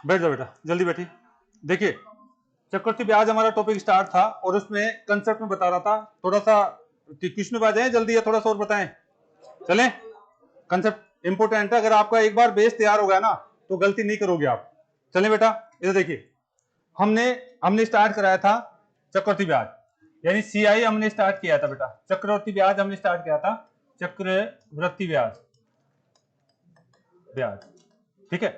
बैठ जाओ बेटा, जल्दी बैठिए। देखिए, चक्रवृद्धि ब्याज हमारा टॉपिक स्टार्ट था और उसमें कंसेप्ट में बता रहा था। थोड़ा सा क्वेश्चन में आ जाए जल्दी, या थोड़ा सा और बताएं? चलें, कंसेप्ट इंपोर्टेंट है। अगर आपका एक बार बेस तैयार हो गया ना तो गलती नहीं करोगे आप। चलें बेटा, इधर देखिए, हमने हमने स्टार्ट कराया था चक्रवृद्धि ब्याज, यानी सीआई हमने स्टार्ट किया था बेटा। चक्रवृद्धि ब्याज हमने स्टार्ट किया था, चक्रवृद्धि ब्याज, ब्याज, ठीक है।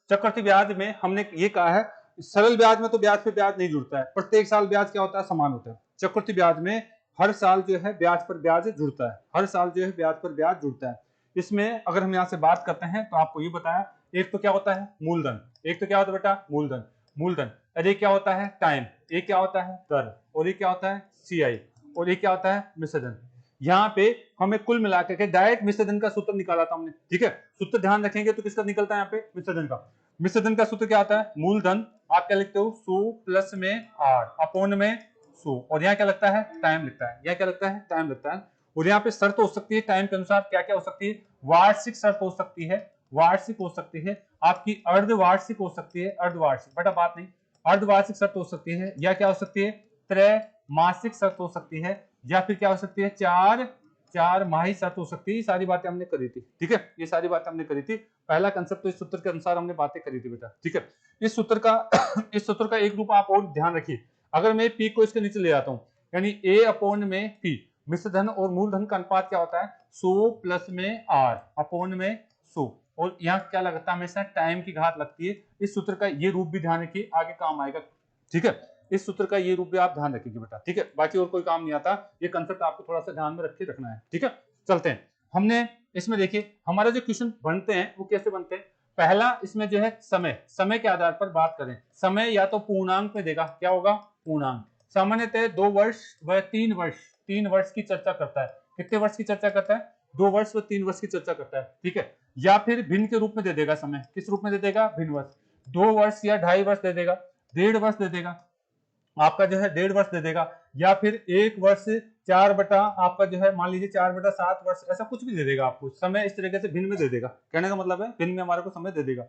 चक्रवृद्धि ब्याज में हमने ये कहा है, सरल ब्याज में तो ब्याज पे ब्याज नहीं जुड़ता है, प्रत्येक साल ब्याज क्या होता है, समान होता है। चक्रवृद्धि ब्याज में हर साल जो है ब्याज पर ब्याज जुड़ता है, हर साल जो है ब्याज पर ब्याज जुड़ता है। इसमें अगर हम यहाँ से बात करते हैं तो आपको ये बताया, एक तो क्या होता है मूलधन, एक तो क्या होता है बेटा मूलधन, मूलधन, और ये क्या होता है टाइम, ये क्या होता है दर, और ये क्या होता है सीआई, और ये क्या होता है मिश्रधन। यहाँ पे हमें कुल मिलाकर के डायरेक्ट मिश्रधन का सूत्र निकाला था हमने, ठीक है। सूत्र ध्यान रखेंगे तो किसका निकलता है यहाँ पे, मिश्रधन का। मिश्रधन का सूत्र क्या आता है, मूलधन आप क्या लिखते हो, सो प्लस में आर अपोन में सो, और यहाँ क्या लगता है टाइम लगता है, यहाँ क्या लगता है टाइम लगता है। और यहाँ पे शर्त हो सकती है टाइम के अनुसार, क्या क्या हो सकती है, वार्षिक शर्त हो सकती है, वार्षिक हो सकती है, आपकी अर्धवार्षिक हो सकती है, अर्धवार्षिक बेटा बात नहीं, अर्धवार्षिक शर्त हो सकती है, या क्या हो सकती है त्रैमासिक शर्त हो सकती है, या फिर क्या हो सकती है चार माही शर्त हो सकती है। ये सारी बातें हमने करी थी, ठीक है, ये सारी बातें हमने करी थी। पहला कंसेप्ट तो इस सूत्र के अनुसार हमने बातें करी थी बेटा, ठीक है। इस सूत्र का इस सूत्र का एक रूप आप और ध्यान रखिए, अगर मैं पी को इसके नीचे ले आता हूं, यानी ए अपोन में पी, मिश्रधन और मूलधन का अनुपात क्या होता है, 100 प्लस में आर अपोन में 100, और यहाँ क्या लगता है हमेशा टाइम की घात लगती है। इस सूत्र का ये रूप भी ध्यान रखिए, आगे काम आएगा, ठीक है। इस सूत्र का ये रूप भी आप ध्यान रखिए बेटा, ठीक है। बाकी और कोई काम नहीं आता, ये कंसेप्ट आपको थोड़ा सा ध्यान में रख के रखना है, ठीक है। चलते हैं, हमने इसमें देखिए हमारा जो क्वेश्चन बनते हैं वो कैसे बनते हैं। पहला इसमें जो है समय, समय के आधार पर बात करें, समय या तो पूर्णांक में देगा, क्या होगा पूर्णांक। सामान्यतः 2 वर्ष व 3 वर्ष, 3 वर्ष की चर्चा करता है। कितने वर्ष की चर्चा करता है, 2 वर्ष व 3 वर्ष की चर्चा करता है, ठीक है। या फिर भिन्न के रूप में दे देगा समय, किस रूप में दे देगा, भिन्न वर्ष, 2 वर्ष या 2.5 वर्ष दे देगा, 1.5 वर्ष दे देगा, आपका जो है 1.5 वर्ष दे देगा, या फिर 1 वर्ष 4 बटा आपका जो है मान लीजिए 4 बटा 7 वर्ष, ऐसा कुछ भी दे देगा आपको समय, इस तरीके से भिन्न में दे देगा। कहने का मतलब है भिन्न में हमारे को समय दे देगा।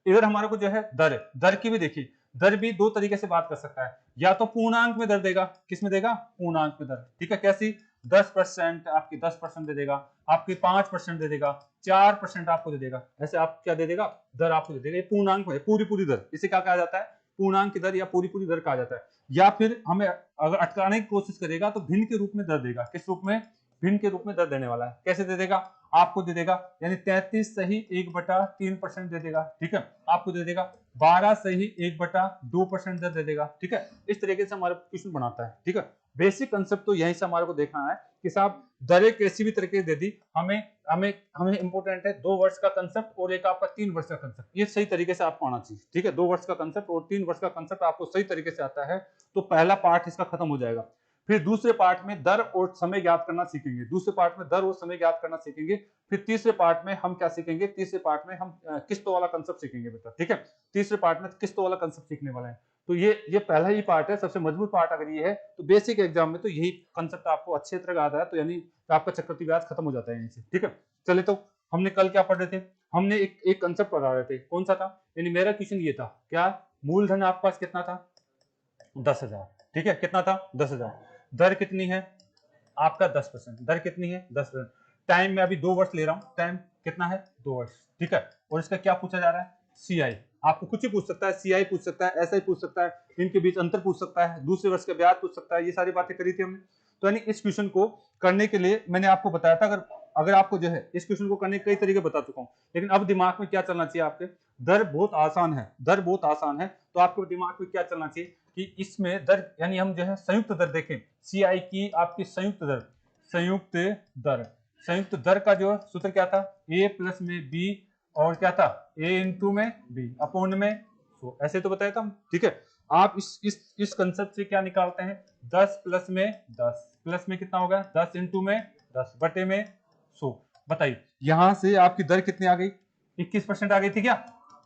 इधर हमारे को जो है दर, दर की भी देखिए, दर भी 2 तरीके से बात कर सकता है, या तो पूर्णांक में दर देगा, किस में देगा, पूर्णांक में दर, ठीक है। कैसी, 10% आपकी 10% दे देगा, आपकी 5% दे देगा, 4% आपको दे देगा, ऐसे आप क्या दे देगा, दर आपको दे देगा। ये पूर्णांक में पूरी पूरी दर, इसे क्या कहा जाता है, पूर्णांक की दर या पूरी पूरी दर कहा जाता है। या फिर हमें अगर अटकाने की कोशिश करेगा तो भिन्न के रूप में दर देगा, किस रूप में, भिन्न के रूप में दर देने वाला है। कैसे दे देगा, आपको दे देगा यानी 33 सही 1/3% दे देगा, ठीक है। आपको दे देगा 12 सही 1/2% दर दे देगा, ठीक है। इस तरीके से हमारे क्वेश्चन बनाता है, ठीक है। बेसिक कंसेप्ट तो यहीं से हमारे को देखना है कि साहब दरें कैसी भी तरीके दे दी, हमें हमें हमें इंपोर्टेंट है 2 वर्ष का कंसेप्ट और एक आपका 3 वर्ष का कंसेप्ट, ये सही तरीके से आपको आना चाहिए, ठीक है। 2 वर्ष का कंसेप्ट और 3 वर्ष का कंसेप्ट आपको सही तरीके से आता है तो पहला पार्ट इसका खत्म हो जाएगा। फिर दूसरे पार्ट में दर और समय ज्ञात करना सीखेंगे, दूसरे पार्ट में दर और समय ज्ञात करना सीखेंगे। फिर तीसरे पार्ट में हम क्या सीखेंगे, तीसरे पार्ट में हम किस्तों वाला कंसेप्ट सीखेंगे बेटा, ठीक है। तीसरे पार्ट में किस्तों वाला कंसेप्ट सीखने वाले हैं। तो ये पहला ही पार्ट है, सबसे मजबूत पार्ट अगर ये है तो बेसिक एग्जाम में तो यही कंसेप्ट आपको अच्छे तरह आता है, तो यानी आपका चक्रवृद्धि ब्याज खत्म हो जाता है यहीं से, ठीक है। चलिए, तो हमने कल क्या पढ़ रहे थे, हमने एक कंसेप्ट पढ़ा रहे थे, कौन सा था, यानी मेरा क्वेश्चन ये था, क्या मूलधन आपके पास कितना था, 10,000, ठीक है। कितना था, 10,000। दर कितनी है आपका 10%, दर कितनी है 10%। टाइम में अभी 2 वर्ष ले रहा हूं, टाइम कितना है 2 वर्ष, ठीक है। और इसका क्या पूछा जा रहा है, सीआई, आपको कुछ ही पूछ सकता है, सीआई पूछ सकता है, ऐसा ही पूछ सकता है, इनके बीच अंतर पूछ सकता है, दूसरे वर्ष का ब्याज पूछ सकता है, ये सारी बातें करी थी हमने। तो यानी इस क्वेश्चन को करने के लिए मैंने आपको बताया था, अगर अगर आपको जो है इस क्वेश्चन को करने के कई तरीके बता चुका हूं, लेकिन अब दिमाग में क्या चलना चाहिए आपके, दर बहुत आसान है, दर बहुत आसान है, तो आपके दिमाग में क्या चलना चाहिए कि इसमें दर यानी हम जो है संयुक्त दर देखें, सीआई की आपकी संयुक्त दर, संयुक्त दर, संयुक्त दर का जो सूत्र क्या था, ए प्लस में बी, और क्या था ए इंटू में बी अपोन में 100, ऐसे तो बताया था हम, ठीक है। आप इस कंसेप्ट से क्या निकालते हैं, 10 प्लस में 10 प्लस में कितना होगा 10 इंटू में 10 बटे में 100, बताइए यहां से आपकी दर कितनी आ गई, 21% आ गई थी क्या,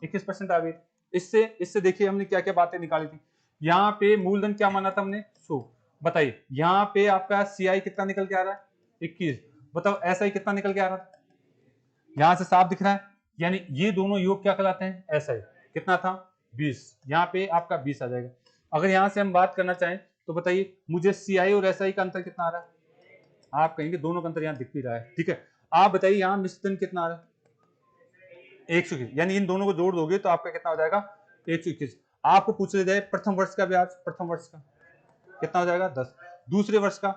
21% आ गई। इससे इससे देखिए हमने क्या क्या बातें निकाली थी। यहाँ पे मूलधन क्या माना था हमने 100, बताइए यहाँ पे आपका सीआई कितना निकल के आ रहा है 21, बताओ ऐसा ही कितना निकल के आ रहा है, यहां से साफ दिख रहा है, यानी ये दोनों योग क्या कहलाते हैं, ऐसा ही कितना था 20, यहाँ पे आपका 20 आ जाएगा। अगर यहाँ से हम बात करना चाहें तो बताइए मुझे CI और SI का अंतर कितना आ रहा है? आप कहेंगे दोनों का अंतर यहाँ दिख भी रहा है, ठीक है। आप बताइए यहाँ मिश्रण कितना आ रहा है? 121, यानी इन दोनों को जोड़ दोगे तो आपका कितना हो जाएगा? 121। आपको पूछ ले जाए प्रथम वर्ष का ब्याज, प्रथम वर्ष का कितना हो जाएगा? 10। दूसरे वर्ष का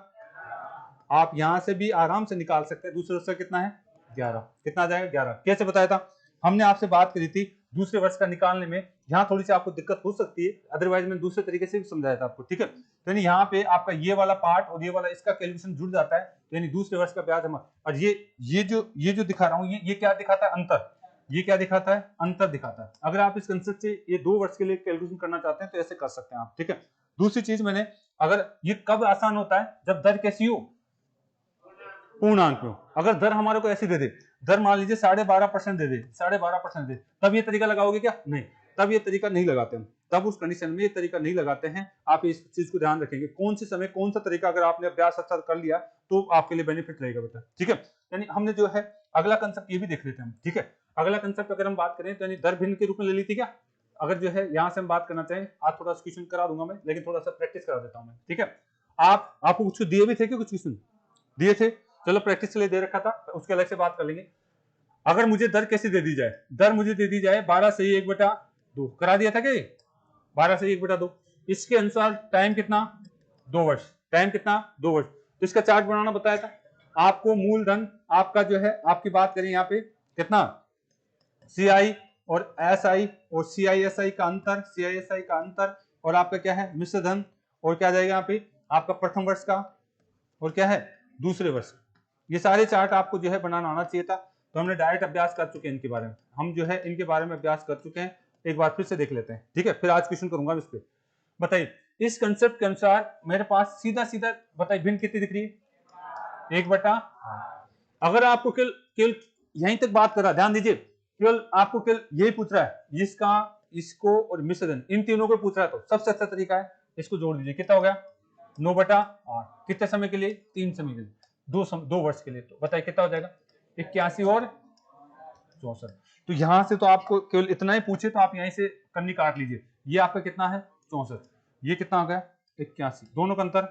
आप यहां से भी आराम से निकाल सकते हैं, दूसरे वर्ष का कितना है? 11। कितना आ जाएगा? 11। कैसे बताया था? हमने आपसे बात करी थी दूसरे वर्ष का निकालने में, यहाँ थोड़ी सी आपको दिक्कत हो सकती है, अदरवाइज मैं दूसरे तरीके से भी समझाया था आपको, ठीक है। तो यानी यहाँ पे आपका ये वाला पार्ट और ये वाला इसका कैलकुलेशन जुड़ जाता है, यानी दूसरे वर्ष का ब्याज हम, और ये जो दिखा रहा हूँ, ये क्या दिखाता है? अंतर। ये क्या दिखाता है? अंतर दिखाता है। अगर आप इस कंसेप्ट से ये 2 वर्ष के लिए कैलकुलेशन करना चाहते हैं तो ऐसे कर सकते हैं आप, ठीक है। दूसरी चीज मैंने, अगर ये कब आसान होता है? जब दर कैसी हो? पूर्णांक में। अगर दर हमारे को ऐसी दे दे, दर मान लीजिए 12.5% दे दे, 12.5% दे, तब ये तरीका लगाओगे क्या? नहीं, तब ये तरीका नहीं लगाते हम, तब उस कंडीशन में ये तरीका नहीं लगाते हैं। आप इस चीज को ध्यान रखेंगे, कौन से समय कौन सा तरीका अगर आपने अभ्यास अच्छा कर लिया तो आपके लिए बेनिफिट रहेगा बेटा, ठीक है। यानी हमने जो है अगला कंसेप्ट ये भी देख लेते हैं हम, ठीक है। अगला कंसेप्ट अगर हम बात करें तो यानी दर भिन्न के रूप में ले ली थी क्या? अगर जो है यहाँ से हम बात करना चाहें, आज थोड़ा सा क्वेश्चन करा दूंगा मैं, लेकिन थोड़ा सा प्रैक्टिस करा देता हूँ मैं, ठीक है। आपको कुछ दिए भी थे क्या? कुछ क्वेश्चन दिए थे, चलो प्रैक्टिस के लिए दे रखा था, उसके अलग से बात कर लेंगे। अगर मुझे दर कैसे दे दी जाए? दर मुझे दे दी जाए 12 से 1/2 करा दिया था क्या? 12 से 1/2, इसके अनुसार टाइम कितना? 2 वर्ष। टाइम कितना? 2 वर्ष। तो इसका चार्ट बनाना बताया था आपको। मूलधन आपका जो है, आपकी बात करें यहाँ पे कितना? CI और SI और CISI का अंतर, CISI का अंतर, और आपका क्या है? मिश्र धन, और क्या जाएगा यहाँ पे? आपका प्रथम वर्ष का, और क्या है? दूसरे वर्ष। ये सारे चार्ट आपको जो है बनाना आना चाहिए था, तो हमने डायरेक्ट अभ्यास कर चुके हैं इनके बारे में, हम जो है इनके बारे में अभ्यास कर चुके हैं। एक बार फिर से देख लेते हैं, ठीक है, फिर आज क्वेश्चन करूंगा इस पे। बताइए इस कंसेप्ट के अनुसार मेरे पास सीधा सीधा बताइए भिन्न कितनी दिख रही है? 1/, अगर आपको केवल केवल यहीं तक बात कर रहा है, ध्यान दीजिए, केवल आपको केवल यही पूछ रहा है, इसका, इसको और मिश्रण, इन तीनों को पूछ रहा है, तो सबसे अच्छा तरीका है इसको जोड़ दीजिए। कितना हो गया? 9/8। कितने समय के लिए? 3 समय के लिए, 2 वर्ष के लिए। तो बताइए कितना हो जाएगा? 81 और 64। तो यहां से तो आपको केवल इतना ही पूछे तो आप यहीं से कन्नी काट लीजिए। ये आपका कितना है? 64। ये कितना हो गया? 81। दोनों का अंतर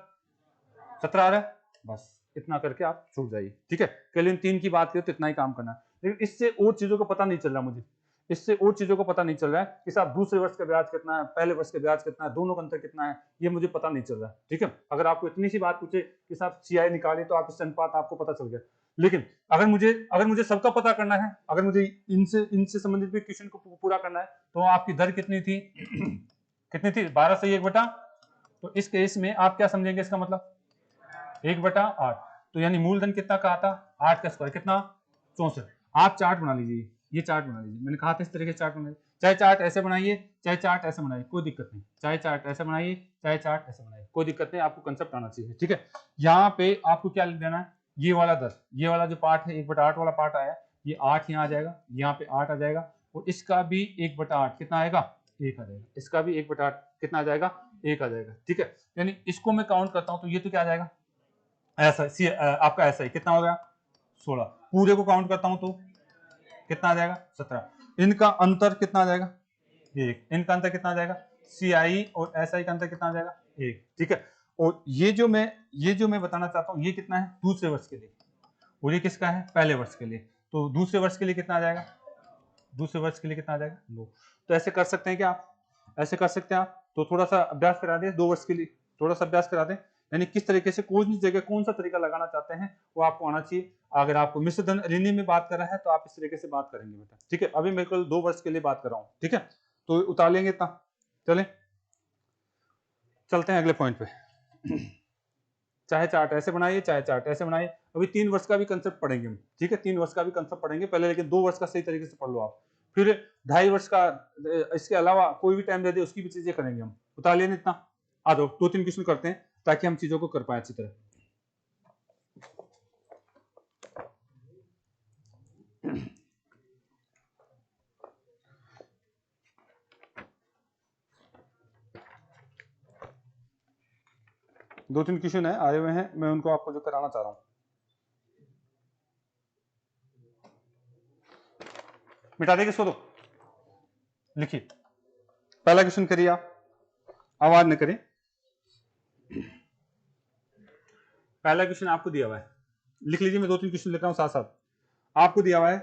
17 आ रहा है, बस इतना करके आप छूट जाइए, ठीक है। केवल इन 3 की बात करें तो इतना ही काम करना है, लेकिन इससे और चीजों को पता नहीं चल रहा मुझे, इससे और चीजों को पता नहीं चल रहा है कि साहब दूसरे वर्ष का ब्याज कितना है, पहले वर्ष का ब्याज कितना है, दोनों का अंतर कितना है, ये मुझे पता नहीं चल रहा है, ठीक है। अगर आपको इतनी सी बात पूछे कि साहब CI निकाले तो आप इससे अनुपात आपको पता चल गया, लेकिन अगर मुझे सबका पता करना है, अगर मुझे इनसे संबंधित भी क्वेश्चन को पूरा करना है, तो आपकी दर कितनी थी? कितनी थी? 12 से 1/, तो इस केस में आप क्या समझेंगे? इसका मतलब 1/8। तो यानी मूलधन कितना कहा था? 8 का स्क्वायर कितना? 64। आप चार्ट बना लीजिए, ये चार्ट बना लीजिए, मैंने कहा था इस तरीके से चार्ट बनाइए, चाहे चार्ट ऐसे बनाइए, चाहे चार्ट ऐसे बनाइए, कोई दिक्कत नहीं, चाहे चार्ट ऐसे बनाइए, चाहे चार्ट ऐसे बनाइए, कोई दिक्कत नहीं, आपको कंसेप्ट आना चाहिए, ठीक है। यहाँ पे आपको क्या लिख देना है? ये वाला दर, ये वाला जो पार्ट है 1/8 वाला पार्ट आया, ये 8 यहाँ आ जाएगा, यहाँ पे 8 आ जाएगा, और इसका भी 1/8 कितना आएगा? 1 आ जाएगा। इसका भी 1/8 कितना आ जाएगा? 1 आ जाएगा, ठीक है। यानी इसको मैं काउंट करता हूं तो ये तो क्या आ जाएगा? ऐसा आपका ऐसा ही कितना हो गया? 16। पूरे को काउंट करता हूं तो कितना आ जाएगा? 17। इनका अंतर कितना आ जाएगा? 1। इनका अंतर कितना आ जाएगा? CI और SI का अंतर कितना आ जाएगा? 1, ठीक है। और ये जो मैं बताना चाहता हूं, ये कितना है? दूसरे वर्ष के लिए, और ये किसका है? पहले वर्ष के लिए। तो दूसरे वर्ष के लिए कितना आ जाएगा? दूसरे वर्ष के लिए कितना आ जाएगा? 2। तो ऐसे कर सकते हैं क्या आप? ऐसे कर सकते हैं आप। तो थोड़ा सा अभ्यास करा दें 2 वर्ष के लिए, थोड़ा सा अभ्यास करा दें, यानी किस तरीके से कौन सी जगह कौन सा तरीका लगाना चाहते हैं वो आपको आना चाहिए। अगर आपको मिश्र धन ऋणी में बात कर रहा है तो आप इस तरीके से बात करेंगे बेटा, ठीक है। अभी मेरे को 2 वर्ष के लिए बात कर रहा हूँ, ठीक है, तो उतार लेंगे इतना। चलें, चलते हैं अगले पॉइंट पे। चाहे चार्ट ऐसे बनाइए, चाहे चार्ट ऐसे बनाइए। अभी 3 वर्ष का भी कंसेप्ट पढ़ेंगे हम, ठीक है, 3 वर्ष का भी कंसेप्ट पढ़ेंगे पहले, लेकिन 2 वर्ष का सही तरीके से पढ़ लो आप, फिर 2.5 वर्ष का, इसके अलावा कोई भी टाइम दे दे उसकी भी चीजें करेंगे हम। उतार लेने इतना, आ जाओ 2-3 क्वेश्चन करते हैं ताकि हम चीजों को कर पाए अच्छी तरह। दो तीन क्वेश्चन है आए हुए हैं, मैं उनको आपको जो कराना चाह रहा हूं। मिटा देंगे इसको, तो लिखिए पहला क्वेश्चन करिए आप, आवाज न करें। पहला क्वेश्चन आपको दिया हुआ है, लिख लीजिए, मैं 2-3 क्वेश्चन लिख रहा हूं साथ साथ। आपको दिया हुआ है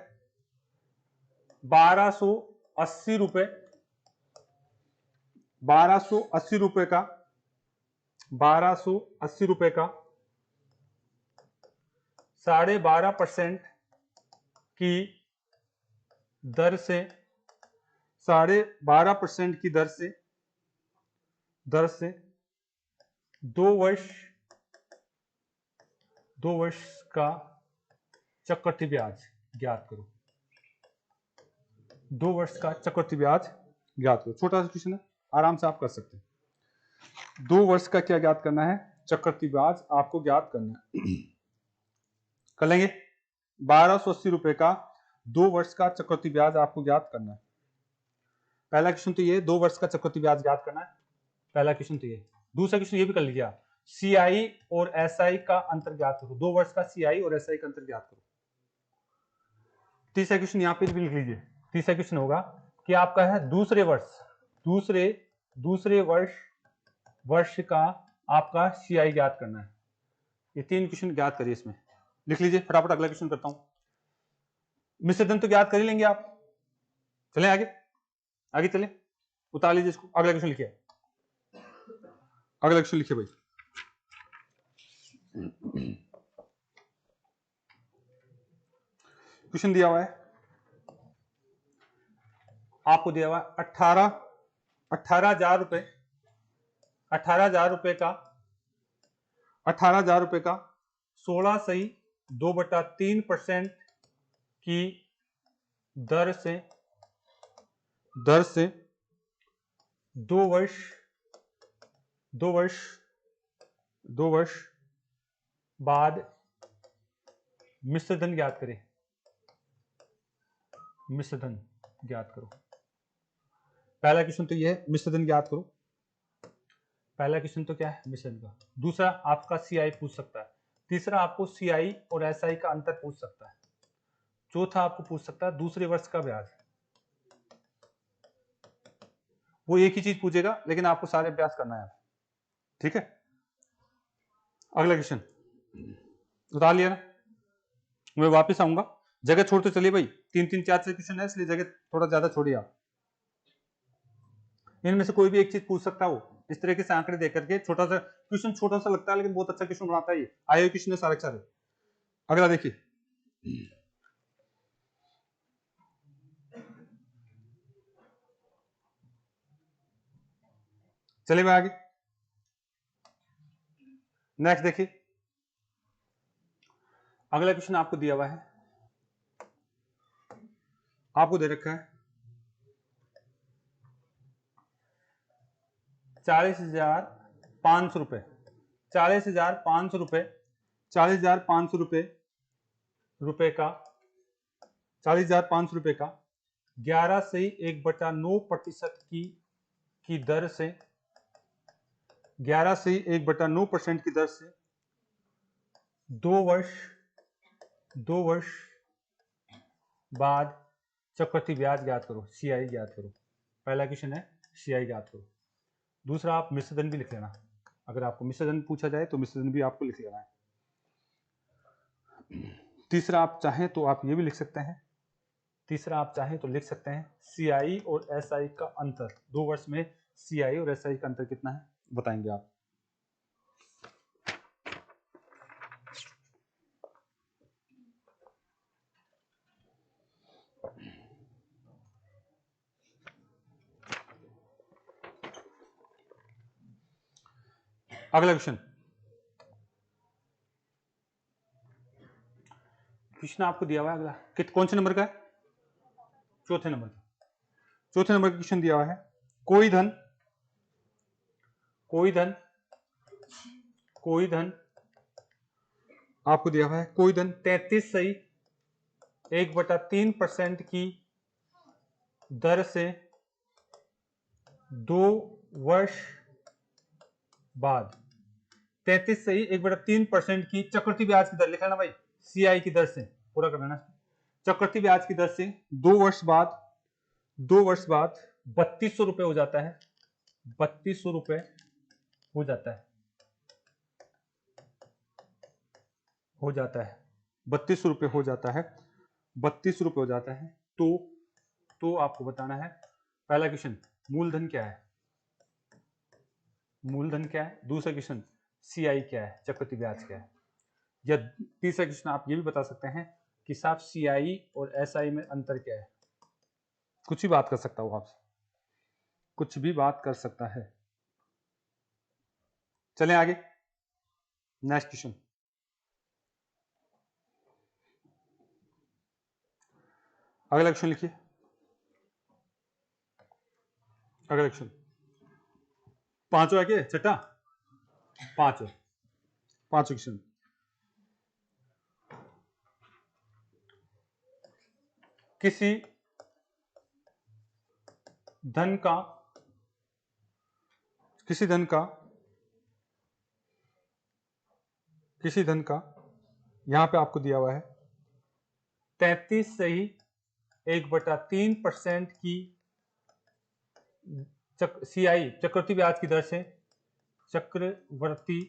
1280 रुपए, 1280 रुपए का 1280 रुपए का 12.5% की दर से 12.5% की दर से 2 वर्ष का चक्रवृद्धि ब्याज ज्ञात करो। 2 वर्ष का चक्रवृद्धि ब्याज ज्ञात करो। छोटा सा क्वेश्चन है, आराम से आप कर सकते हैं। 2 वर्ष का क्या ज्ञात करना है? चक्रवृद्धि ब्याज आपको ज्ञात करना है। कर लेंगे। 1280 रुपए का 2 वर्ष का चक्रवृद्धि ब्याज आपको ज्ञात करना है। पहला क्वेश्चन तो ये 2 वर्ष का चक्रवृद्धि ब्याज ज्ञात करना है, पहला क्वेश्चन तो ये। दूसरा क्वेश्चन ये भी कर लीजिए आप, सीआई और एसआई का अंतर ज्ञात करो। 2 वर्ष का सीआई और एसआई का अंतर ज्ञात करो। तीसरा क्वेश्चन यहां पे भी लिख लीजिए। तीसरा क्वेश्चन होगा कि आपका है दूसरे वर्ष का आपका सीआई ज्ञात करना है। ये 3 क्वेश्चन ज्ञात करिए, इसमें लिख लीजिए। फटाफट अगला क्वेश्चन करता हूं। मिश्र धन तो ज्ञात कर ही लेंगे आप। चलें आगे, आगे चलें, उतार लीजिए इसको। अगला क्वेश्चन लिखिए, अगला क्वेश्चन लिखिए भाई। क्वेश्चन दिया हुआ है, आपको दिया हुआ है 18,000 रुपए, 18,000 रुपए का 16.2/3% की दर से 2 वर्ष बाद मिश्र धन ज्ञात करें। मिश्र धन ज्ञात करो। पहला क्वेश्चन तो ये है, मिश्र धन ज्ञात करो। पहला क्वेश्चन तो क्या है? मिश्र धन का। दूसरा आपका सीआई पूछ सकता है। तीसरा आपको सीआई और एसआई का अंतर पूछ सकता है। चौथा आपको पूछ सकता है दूसरे वर्ष का ब्याज। वो एक ही चीज पूछेगा, लेकिन आपको सारे अभ्यास करना है, ठीक है। अगला क्वेश्चन उतार लिया ना, मैं वापस आऊंगा। जगह छोड़ते चलिए भाई, 3-3 4-6 क्वेश्चन है, इसलिए जगह थोड़ा ज्यादा छोड़िए आप। इनमें से कोई भी एक चीज पूछ सकता हो, इस तरीके से आंकड़े देख करके। छोटा सा क्वेश्चन, छोटा सा लगता है, लेकिन बहुत अच्छा क्वेश्चन बनाता है ये। आए क्वेश्चन है सारे सारे। अगला देखिए, चलिए मैं आगे। नेक्स्ट देखिए, अगला क्वेश्चन आपको दिया हुआ है, आपको दे रखा है 40,500 रुपए, 40,500 रुपए, 40,500 रुपए का 40,500 रुपए का 11 से 1/9% की दर से 11 से 1/9% की दर से 2 वर्ष बाद चक्रवृद्धि ब्याज ज्ञात करो, सीआई ज्ञात करो। पहला क्वेश्चन है सीआई ज्ञात करो। दूसरा आप मिश्र धन भी लिख लेना, अगर आपको मिश्र धन पूछा जाए तो मिश्र धन भी आपको लिख लेना है। तीसरा आप चाहें तो आप ये भी लिख सकते हैं, तीसरा आप चाहें तो लिख सकते हैं सीआई और एसआई का अंतर। 2 वर्ष में सीआई और एसआई का अंतर कितना है बताएंगे आप। अगला क्वेश्चन, क्वेश्चन आपको दिया हुआ है अगला, कौन से नंबर का है? चौथे नंबर का। चौथे नंबर का क्वेश्चन दिया हुआ है, कोई धन आपको दिया हुआ है, कोई धन 33.1/3% की दर से 2 वर्ष बाद 33.1/3% की चक्रवृद्धि ब्याज की दर लिखा ना भाई, सीआई की दर से पूरा कर लेना। चक्रवृद्धि ब्याज की दर से 2 वर्ष बाद ₹3200 हो जाता है, ₹3200 हो जाता है, हो जाता है, ₹3200 हो जाता है, ₹3200 हो जाता है। तो आपको बताना है पहला क्वेश्चन मूलधन क्या है, मूलधन क्या है, दूसरा क्वेश्चन सीआई क्या है, चक्रवृद्धि ब्याज क्या है, या तीसरा क्वेश्चन आप ये भी बता सकते हैं कि साहब सीआई और एसआई में अंतर क्या है। कुछ भी बात कर सकता हूं आपसे, कुछ भी बात कर सकता है। चलें आगे, नेक्स्ट क्वेश्चन। अगला क्वेश्चन लिखिए, अगला क्वेश्चन पांचवा है क्या, छठा, पांचवा क्वेश्चन। किसी धन का यहां पे आपको दिया हुआ है 33.1/3% की सीआई चक्रवृद्धि ब्याज की दर से, चक्रवृद्धि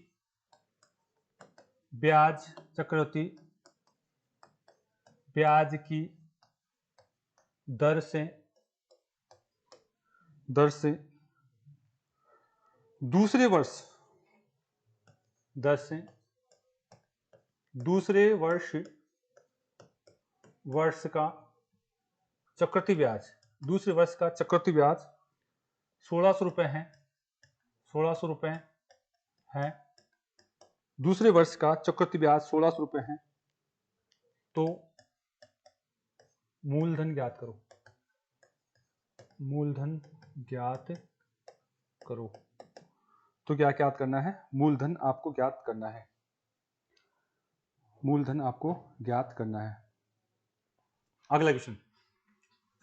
ब्याज की दर से दूसरे वर्ष का चक्रवृद्धि ब्याज, दूसरे वर्ष का चक्रवृद्धि ब्याज 1600 रुपए है, 1600 रुपए है, दूसरे वर्ष का चक्रवृद्धि ब्याज 1600 रुपए है। तो मूलधन ज्ञात करो, मूलधन ज्ञात करो। तो क्या ज्ञात करना है, मूलधन आपको ज्ञात करना है, मूलधन आपको ज्ञात करना है। अगला क्वेश्चन,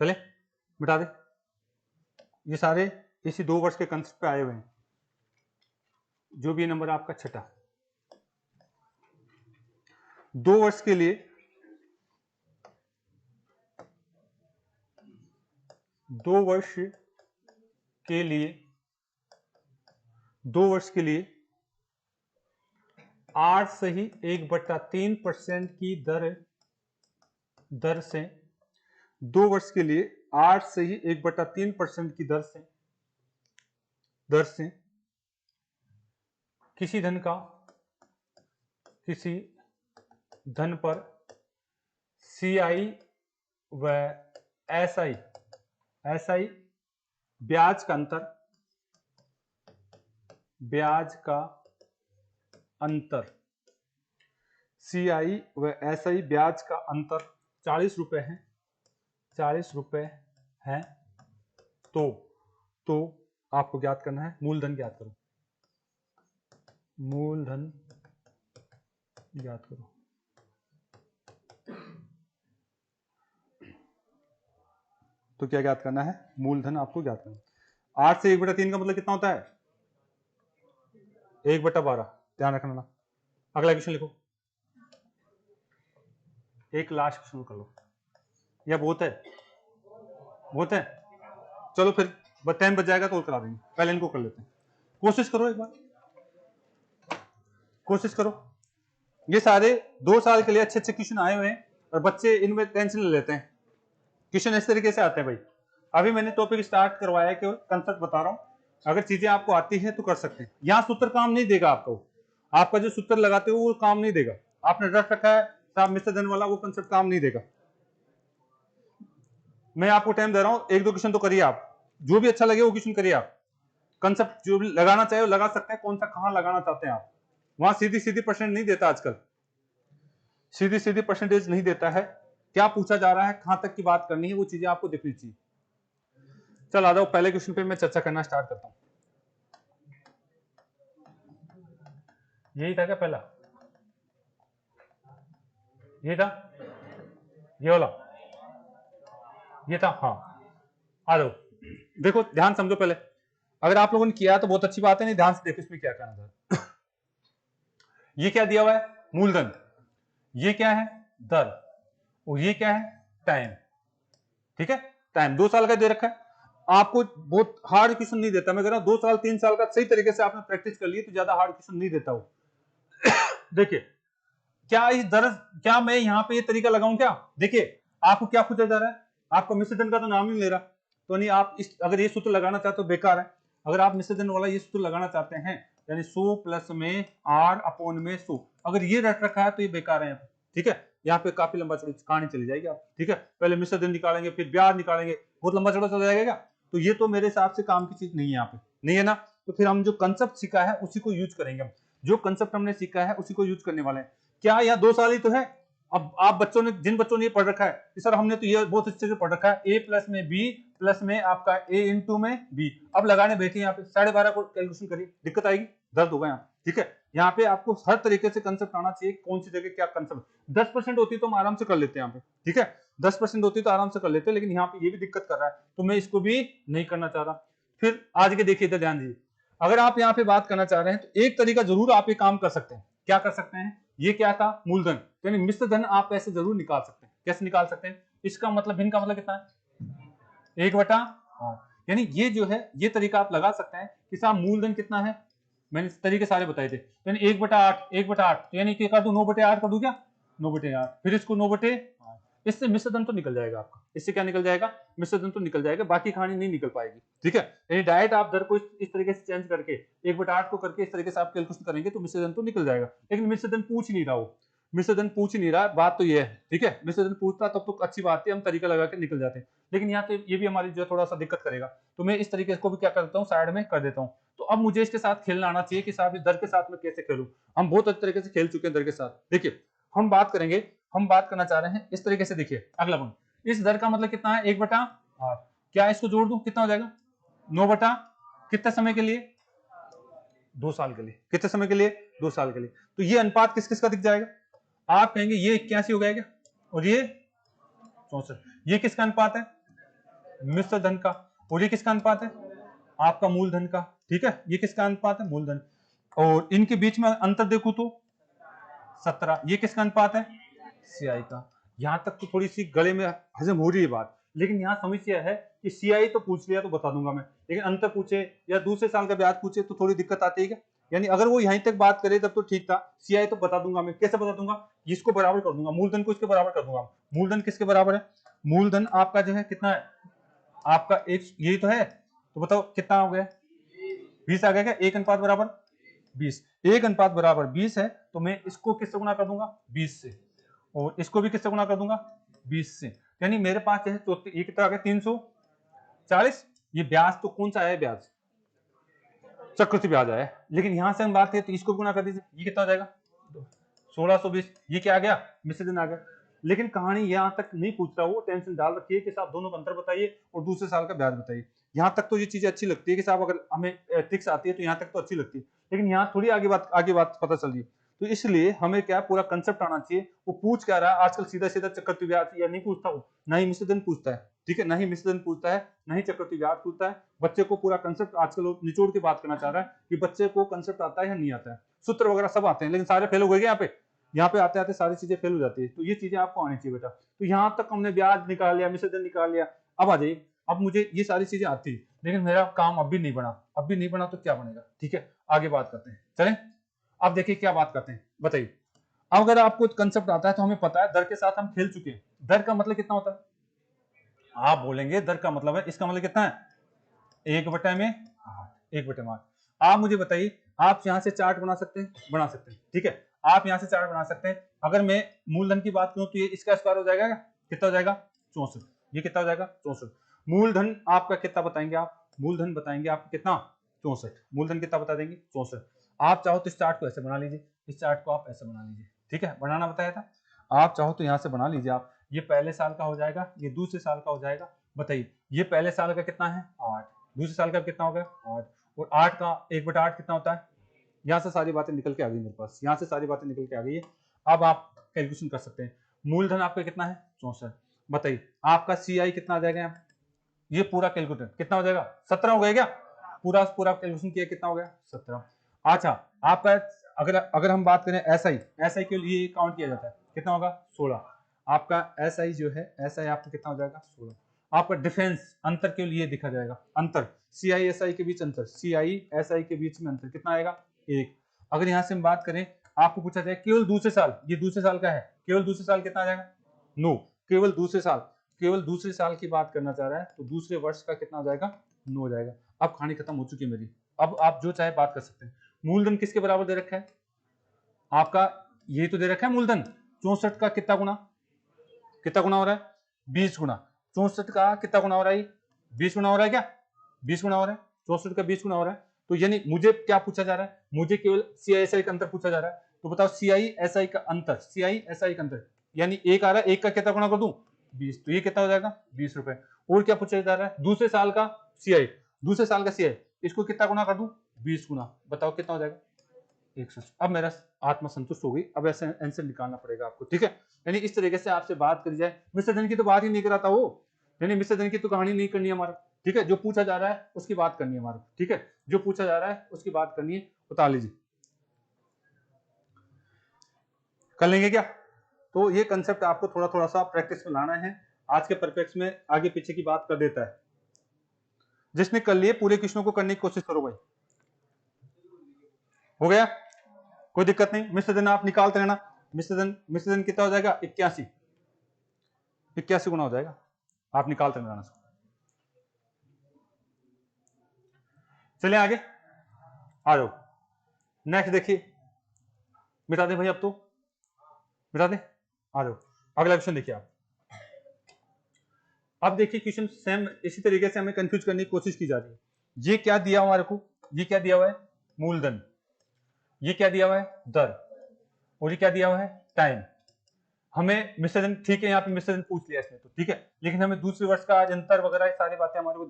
चले मिटा दे, ये सारे इसी 2 वर्ष के कंसेप्ट पे आए हुए हैं। जो भी नंबर आपका छठा, 2 वर्ष के लिए 2 वर्ष के लिए 8 से ही 1/3% की दर से 2 वर्ष के लिए 8 से ही 1/3% की दर से किसी धन पर सीआई व एसआई ब्याज का अंतर सीआई व एसआई ब्याज का अंतर 40 रुपए है, 40 रुपए है। तो आपको ज्ञात करना है, मूलधन ज्ञात करो, मूलधन ज्ञात करो। तो क्या ज्ञात करना है, मूलधन आपको ज्ञात करना। 8 से 1/3 का मतलब कितना होता है, 1/12, ध्यान रखना ना। अगला क्वेश्चन लिखो, एक लास्ट क्वेश्चन कर लो, या बहुत है चलो फिर टाइम बच जाएगा तो और करा देंगे, पहले इनको कर लेते हैं। कोशिश करो, एक बार कोशिश करो। ये सारे 2 साल के लिए अच्छे अच्छे क्वेश्चन आए हुए हैं और बच्चे इनमें टेंशन ले लेते हैं। क्वेश्चन इस तरीके से आते हैं भाई। अभी मैंने टॉपिक स्टार्ट करवाया है, केवल कंसेप्ट बता रहा हूं, अगर चीजें आपको आती है तो कर सकते हैं। यहां सूत्र काम नहीं देगा आपको, आपका जो सूत्र लगाते हो वो काम नहीं देगा। आपने रख रखा है साहब मिस्टर धन वाला, वो कंसेप्ट काम नहीं देगा। मैं आपको टाइम दे रहा हूं, 1-2 क्वेश्चन तो करिए आप, जो भी अच्छा लगे वो क्वेश्चन करिए आप। कंसेप्ट जो भी लगाना चाहे वो लगा सकते हैं, कौन सा कहां लगाना चाहते हैं आप। वहां सीधी सीधी परसेंट नहीं देता, आजकल सीधी सीधी परसेंटेज नहीं देता है। क्या पूछा जा रहा है, कहां तक की बात करनी है, वो चीजें आपको देखनी चाहिए। चल आ जाओ, पहले क्वेश्चन पे मैं चर्चा करना स्टार्ट करता हूं। यही था क्या पहला, ये था, ये वाला ये था, हाँ आ जाओ। देखो ध्यान समझो, पहले अगर आप लोगों ने किया तो बहुत अच्छी बात है, नहीं ध्यान से देखो इसमें क्या कहना था। ये क्या दिया हुआ है, मूलधन, ये क्या है, दर, और ये क्या है, टाइम। ठीक है, टाइम 2 साल का दे रखा है। आपको बहुत हार्ड क्वेश्चन नहीं देता। मैं कह रहा हूं 2 साल 3 साल का सही तरीके से आपने प्रैक्टिस कर ली तो ज्यादा हार्ड क्वेश्चन नहीं देता वो। देखिए क्या मैं यहाँ पे ये तरीका लगाऊं क्या? देखिए आपको क्या पूछा जा रहा है, आपको मिश्रधन का तो नाम ही नहीं ले रहा, तो नहीं आप अगर ये सूत्र लगाना चाहते हो बेकार है। अगर आप मिश्रधन वाला ये सूत्र लगाना चाहते हैं यानी 100 प्लस में r अपॉन में 100, अगर ये रट रखा है तो ये बेकार है यहाँ पे, ठीक है। यहाँ पे काफी लंबा चौड़ी कहानी चली जाएगी आप, ठीक है। पहले मिश्रधन निकालेंगे फिर ब्याज निकालेंगे, बहुत लंबा चौड़ा चला जाएगा। तो ये तो मेरे हिसाब से काम की चीज नहीं है यहाँ पे, नहीं है ना। तो फिर हम जो कंसेप्ट सीखा है उसी को यूज करेंगे, हम जो कंसेप्ट हमने सीखा है उसी को यूज करने वाले हैं। क्या यहाँ 2 साल ही तो है? अब आप बच्चों ने जिन बच्चों ने ये पढ़ रखा है कि सर हमने तो ये बहुत अच्छे से पढ़ रखा है, a प्लस में b प्लस में आपका a इंटू में b, अब लगाने बैठे यहाँ पे 12.5 को कैलकुलेशन करिए, दिक्कत आएगी, दर्द होगा यहाँ, ठीक है। यहाँ पे आपको हर तरीके से कंसेप्ट आना चाहिए, कौन सी जगह क्या कंसेप्ट। 10% होती तो हम आराम से कर लेते हैं यहाँ पे, ठीक है। 10% होती तो आराम से कर लेते हैं, लेकिन यहाँ पे ये भी दिक्कत कर रहा है तो मैं इसको भी नहीं करना चाह रहा। फिर आज के देखिए इधर ध्यान दीजिए, अगर आप यहाँ पे बात करना चाह रहे हैं तो एक तरीका जरूर आप ये काम कर सकते हैं। क्या कर सकते हैं? ये क्या था? मूलधन, यानी मिश्र धन आप पैसे जरूर निकाल सकते हैं। कैसे निकाल सकते हैं? इसका मतलब भिन्न का मतलब कितना है? 1/8। यानी ये जो है ये तरीका आप लगा सकते हैं कि साहब मूलधन कितना है, मैंने तरीके सारे बताए थे, यानी 1/8 1/8, यानी कि कर दूं 9/8 कर दूं क्या? 9/8, फिर इसको 9/8, इससे मिश्रधन तो निकल जाएगा आपका। इससे क्या निकल जाएगा? मिश्रधन तो निकल जाएगा, बाकी कहानी नहीं निकल पाएगी, ठीक है। यानी डायरेक्ट आप दर को इस तरीके से चेंज करके 1/8 को करके इस तरीके से आप कैलकुलेशन करेंगे तो मिश्रधन तो निकल जाएगा। लेकिन मिश्रधन पूछ नहीं रहा, वो मिश्रधन पूछ नहीं रहा, बात तो ये है, ठीक है। मिश्रधन पूछता तब तो अच्छी बात है, हम तरीका लगा के निकल जाते हैं, लेकिन यहाँ तो ये भी हमारी जो थोड़ा सा दिक्कत करेगा। तो मैं इस तरीके को भी क्या करता हूँ, साइड में कर देता हूँ। तो अब मुझे इसके साथ खेलना आना चाहिए कि साहब इस दर के साथ में कैसे खेलूं। हम बहुत अच्छे तरीके से खेल चुके हैं दर के साथ। देखिए हम बात करेंगे, हम बात करना चाह रहे हैं इस तरीके से। देखिए अगला पॉइंट, इस दर का मतलब कितना है? 1/8। क्या इसको जोड़ दूं, कितना हो जाएगा? 9 कितने समय के लिए? 2 साल के लिए। कितने समय के लिए? 2 साल के लिए। तो ये अनुपात किस किस का दिख जाएगा? आप कहेंगे ये 81 हो गया क्या, और ये 64। ये किसका अनुपात है? मिश्र धन का। और ये किसका अनुपात है? आपका मूलधन का, ठीक है। ये किसका अनुपात है? मूलधन। और इनके बीच में अंतर देखूं तो 17। ये किसका अनुपात है? सीआई का। यहां तक तो थोड़ी सी गले में हजम हो रही है बात, लेकिन यहाँ समस्या है कि सीआई तो पूछ लिया तो बता दूंगा मैं, लेकिन अंतर पूछे या दूसरे साल का ब्याज पूछे तो थोड़ी दिक्कत आती है क्या? यानी अगर वो यहीं तक बात करे तब तो ठीक था, सीआई तो बता दूंगा मैं। कैसे बता दूंगा? इसको बराबर कर दूंगा, मूलधन को इसके बराबर कर दूंगा। मूलधन किसके बराबर है? मूलधन आपका जो है कितना है? आपका एक यही तो है, तो बताओ कितना हो गया? 20 आ गया क्या? 1:20। 1:20 है तो मैं इसको किससे गुणा कर दूंगा? 20 से, और इसको भी किससे गुणा कर दूंगा? 20 से। यानी मेरे पास जो है ये कितना आ गया? 340। ये ब्याज तो कौन सा है? ब्याज चक्रवृद्धि ब्याज आया, लेकिन यहां से हम बात करें तो इसको गुणा कर दीजिए, ये कितना हो जाएगा? 1620। ये क्या आ गया? मिश्र दिन आ गया। लेकिन कहानी यहां तक नहीं पूछ रहा, वो टेंशन डाल रखी है कि साहब दोनों का अंतर बताइए और दूसरे साल का ब्याज बताइए। यहां तक तो ये चीजें अच्छी लगती है कि साहब अगर हमें ट्रिक्स आती है तो यहां तक तो अच्छी लगती है, लेकिन यहाँ थोड़ी आगे बात पता चल रही है। तो इसलिए हमें क्या पूरा कंसेप्ट आना चाहिए। वो पूछ क्या रहा है आजकल? सीधा सीधा चक्रवृद्धि ब्याज या नहीं पूछता, वो ना ही मिश्र दिन पूछता है, ठीक है। ना ही मिश्र दिन पूछता है, ना ही चक्रवृद्धि ब्याज पूछता है। बच्चे को पूरा कंसेप्ट आजकल निचोड़ के बात करना चाह रहा है कि बच्चे को कंसेप्ट आता है या नहीं आता है। सूत्र वगैरह सब आते हैं, लेकिन सारे फेल हो गए यहाँ पे आते आते सारी चीजें फेल हो जाती है। तो ये चीजें आपको आनी चाहिए बेटा। तो यहाँ तक हमने ब्याज निकाल लिया, मिश्र दिन निकाल लिया। अब आ जाइए, अब मुझे ये सारी चीजें आती है, लेकिन मेरा काम अब भी नहीं बना। अब भी नहीं बना तो क्या बनेगा, ठीक है। आगे बात करते हैं, चलें। अब देखिए क्या बात करते हैं, बताइए। अब अगर आपको कंसेप्ट आता है तो हमें पता है दर के साथ हम खेल चुके हैं। दर का मतलब कितना होता है? आप बोलेंगे दर का मतलब है, इसका मतलब कितना है? 1/8। आप मुझे बताइए, आप यहां से चार्ट बना सकते हैं? बना सकते हैं, ठीक है। आप यहां से चार्ट बना सकते हैं। अगर मैं मूलधन की बात करूं तो ये इसका स्क्वायर हो जाएगा क्या? कितना हो जाएगा? 64। ये कितना हो जाएगा? 64। मूलधन आपका कितना बताएंगे आप? मूलधन बताएंगे आप कितना? 64। मूलधन कितना बता देंगे? 64। आप चाहो तो इस चार्ट को ऐसे बना लीजिए, इस चार्ट को आप ऐसे बना लीजिए, ठीक है। बनाना बताया था, आप चाहो तो यहां से बना लीजिए आप। ये पहले साल का हो जाएगा, ये दूसरे साल का हो जाएगा। बताइए ये पहले साल का कितना है? 8। दूसरे साल का कितना हो गया? 8। और 8 का 1/8 कितना होता है? यहाँ से सारी बातें निकल के आ गई मेरे पास, यहाँ से सारी बातें निकल के आ गई है। अब आप कैलकुलेशन कर सकते हैं। मूलधन आपका कितना है? 64। बताइए आपका सीआई कितना आ जाएगा? ये पूरा कैलकुलेटर कितना हो जाएगा? 17 हो गया क्या? पूरा पूरा कैलकुलेशन किया, कितना हो गया? 17। अच्छा आपका अगर अगर हम बात करें एसआई के लिए काउंट किया जाता है, कितना होगा? 16। आपका एसआई जो है, एसआई आपका कितना हो जाएगा? 16। आपका डिफरेंस अंतर के लिए दिखा जाएगा, अंतर CISI के बीच अंतर, CISI के बीच में अंतर कितना आएगा 1। अगर यहां से हम बात करें, आपको पूछा जाए केवल दूसरे साल, ये दूसरे साल का है, केवल दूसरे साल कितना आ जाएगा 9, केवल दूसरे साल की बात करना चाह रहा है तो दूसरे वर्ष का कितना हो जाएगा 9 हो जाएगा। अब कहानी खत्म हो चुकी है मेरी, अब आप जो चाहे बात कर सकते हैं। मूलधन किसके बराबर दे रखा है आपका, ये तो दे रखा है मूलधन 64 का कितना गुना हो रहा है 20 गुना, 64 का कितना गुना हो रहा है 20 गुना हो रहा है क्या, 20 गुना हो रहा है, 64 का 20 गुना हो रहा है। तो यानी मुझे क्या पूछा जा रहा है, मुझे केवल CISI का अंतर पूछा जा रहा है। तो बताओ CISI का अंतर यानी एक आ रहा है, एक का कितना गुना कर दूं 20, तो ये कितना हो जाएगा 20 रुपए। और क्या पूछा जा रहा है, दूसरे साल का CI, इसको कितना गुना कर दूं 20 गुना, बताओ कितना हो जाएगा 100। अब मेरा आत्मा संतुष्ट हो गई, अब ऐसे आंसर निकालना पड़ेगा आपको, ठीक है। यानी इस तरीके से आपसे बात करी जाए, मिस्टर धन की तो बात ही नहीं कराता वो, यानी मिस्टर धन की तो कहानी नहीं करनी है हमारा, ठीक है। जो पूछा जा रहा है उसकी बात करनी है हमारा, ठीक है, जो पूछा जा रहा है उसकी बात करनी है। बता लीजिए कर लेंगे क्या। तो ये कंसेप्ट आपको थोड़ा थोड़ा सा प्रैक्टिस में लाना है, आज के परफेक्ट में आगे पीछे की बात कर देता है। जिसने कर लिए पूरे क्वेश्चनों को करने की कोशिश करो भाई, हो गया कोई दिक्कत नहीं। मिस्टर धन आप निकालते रहना, मिस्टर धन कितना हो जाएगा 81 गुना हो जाएगा, आप निकालते रहना। चलिए आगे आ जाओ, नेक्स्ट देखिए, मिटा दे भाई, अब तो मिटा दे, आ जाओ अगला क्वेश्चन देखिए आप। अब देखिए क्वेश्चन सेम इसी तरीके से हमें कंफ्यूज करने की कोशिश की जा रही है। ये क्या दिया हमारे को, ये क्या दिया हुआ है मूलधन, ये क्या दिया हुआ है दर, और ये क्या दिया हुआ है टाइम। हमें मिश्रण, ठीक है यहाँ पे मिश्रण पूछ लिया इसने तो ठीक है, लेकिन हमें दूसरे वर्ष का अंतर वगैरह सारी बातें हमारे को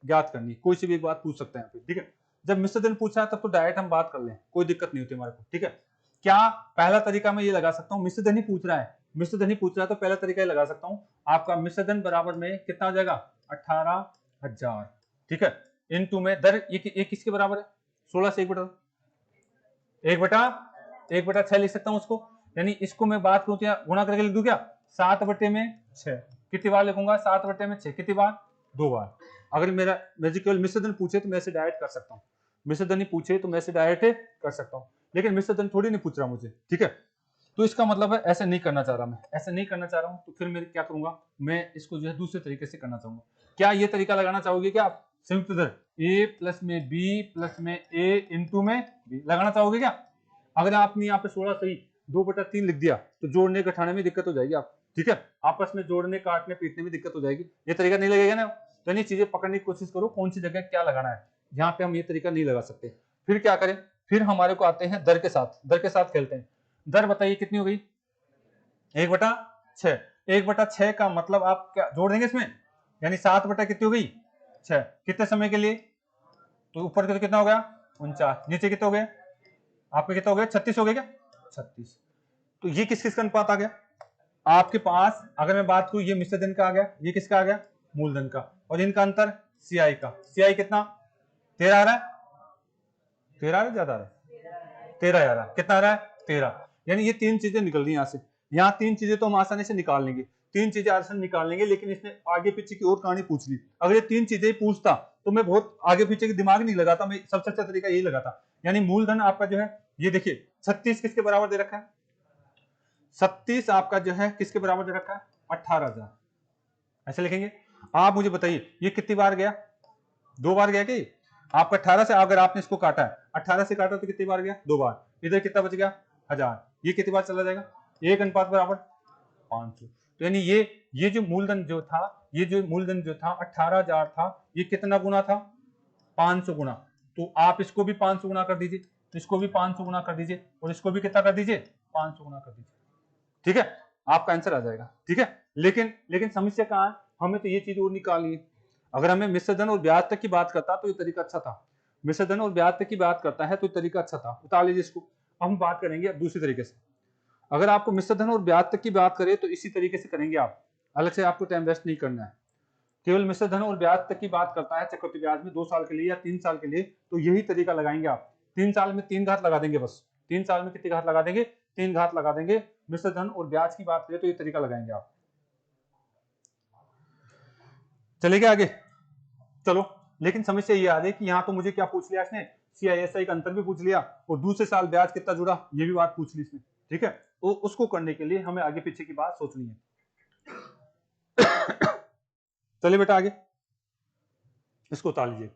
ज्ञात करनी है। कोई सी भी एक बात पूछ सकते हैं यहाँ पे, ठीक है। जब मिश्रण पूछा तब तो डायरेक्ट हम बात कर लें, कोई दिक्कत नहीं होती हमारे को, ठीक है। क्या पहला तरीका मैं ये लगा सकता हूँ, मिश्रण ही पूछ रहा है, तो पहला तरीका ये लगा सकता हूँ, आपका मिश्रण बराबर में कितना हो जाएगा 18,000, ठीक है, इनटू में दर, ये किसके बराबर है 16 से 1/6 लिख सकता हूं उसको। यानी इसको मैं बात करूं तो गुणा करके लिख दूं क्या 7/6, कितनी बार लिखूंगा 7/6, कितनी बार 2 बार। अगर मेरा केवल मिश्रधन पूछे तो मैं इसे डायरेक्ट कर सकता हूँ, मिश्रधन ही पूछे तो मैं इसे डायरेक्ट कर सकता हूँ, लेकिन मिश्रधन थोड़ी नहीं पूछ रहा मुझे, ठीक है। तो इसका मतलब है ऐसे नहीं करना चाह रहा, मैं ऐसे नहीं करना चाह रहा हूँ, तो फिर मैं क्या करूंगा, मैं इसको जो है दूसरे तरीके से करना चाहूंगा। क्या ये तरीका लगाना चाहोगे क्या आप, संयुक्त दर a प्लस में b प्लस में a इंटू में b लगाना चाहोगे क्या। अगर आपने यहाँ पे 16 सही 2/3 लिख दिया तो जोड़ने घटाने में दिक्कत हो जाएगी आप, ठीक है, आपस में जोड़ने काटने पीटने में दिक्कत हो जाएगी, ये तरीका नहीं लगेगा ना। तो ये चीजें पकड़ने की कोशिश करो कौन सी जगह क्या लगाना है, यहाँ पे हम ये तरीका नहीं लगा सकते। फिर क्या करें, फिर हमारे को आते हैं दर के साथ खेलते हैं। दर बताइए कितनी हो गई 1/6, 1/6 का मतलब आप क्या जोड़ देंगे इसमें, यानी 7 बटा कितनी हो गई 6, कितने समय के लिए, तो ऊपर के तो कितना हो गया 49, नीचे कितने हो गए आपके, कितना हो गया 36 हो गया क्या 36। तो ये किस किस का अनुपात आ गया आपके पास, अगर मैं बात करूं ये मिश्रधन का आ गया, ये किसका आ गया मूलधन का, और इनका अंतर CI का, CI कितना 13 आ रहा है, 13 आ रहा है, ज्यादा आ रहा है 13 आ रहा है, कितना आ रहा है 13। यानी ये तीन चीजें निकल रही है यहाँ से, यहाँ तीन चीजें तो हम आसानी से निकाल लेंगे, तीन चीजें आसानी निकाल लेंगे, लेकिन इसने आगे पीछे की और कहानी पूछ ली। अगर ये तीन चीजें पूछता तो मैं बहुत आगे पीछे की दिमाग नहीं लगाता, मैं सबसे अच्छा तरीका यही लगाता। यानी मूलधन आपका जो है ये देखिए 36 किसके बराबर दे रखा है, 36 आपका जो है किसके बराबर दे रखा है 18,000, ऐसे लिखेंगे। आप मुझे बताइए ये कितनी बार गया 2 बार गया कि आपका 18 से, अगर आपने इसको काटा है 18 से काटा तो कितनी बार गया 2 बार, इधर कितना बच गया 1000, ये कितनी बार चला जाएगा 1 अनुपात बराबर 500। तो यानी ये जो मूलधन जो था, ये जो मूलधन जो था 18,000 था, ये कितना गुना था 500 गुना। तो आप इसको भी 500 गुना कर दीजिए, इसको भी 500 गुना कर दीजिए, और इसको भी कितना कर दीजिए 500 गुना कर दीजिए, ठीक है, आपका आंसर आ जाएगा, ठीक है। लेकिन समस्या कहां है, हमें तो ये चीज और निकालनी है। अगर हमें मिश्रधन और ब्याज तक की बात करता तो ये तरीका अच्छा था, मिश्रधन और ब्याज तक की बात करता है तो ये तरीका अच्छा था, उतार लीजिए इसको। हम बात करेंगे अब दूसरी तरीके से। अगर आपको मिश्रधन और ब्याज तक की बात करें तो इसी तरीके से करेंगे आप, अलग से आपको टाइम वेस्ट नहीं करना है। केवल मिश्रधन और ब्याज तक की बात करता है चक्रवृद्धि ब्याज में 2 साल के लिए या 3 साल के लिए, तो यही तरीका लगाएंगे आप। 3 साल में 3 घात लगा देंगे, बस 3 साल में कितनी घात लगा देंगे 3 घात लगा देंगे। मिश्रधन और ब्याज की बात करें तो ये तरीका लगाएंगे आप। चलेगा आगे, चलो। लेकिन समस्या ये आ रही है कि यहाँ तो मुझे क्या पूछ लिया इसने, CISI का अंतर भी पूछ लिया और दूसरे साल ब्याज कितना जुड़ा ये भी बात पूछ ली इसने, ठीक है। तो उसको करने के लिए हमें आगे पीछे की बात सोचनी है। चलिए बेटा आगे इसको उतार लीजिए।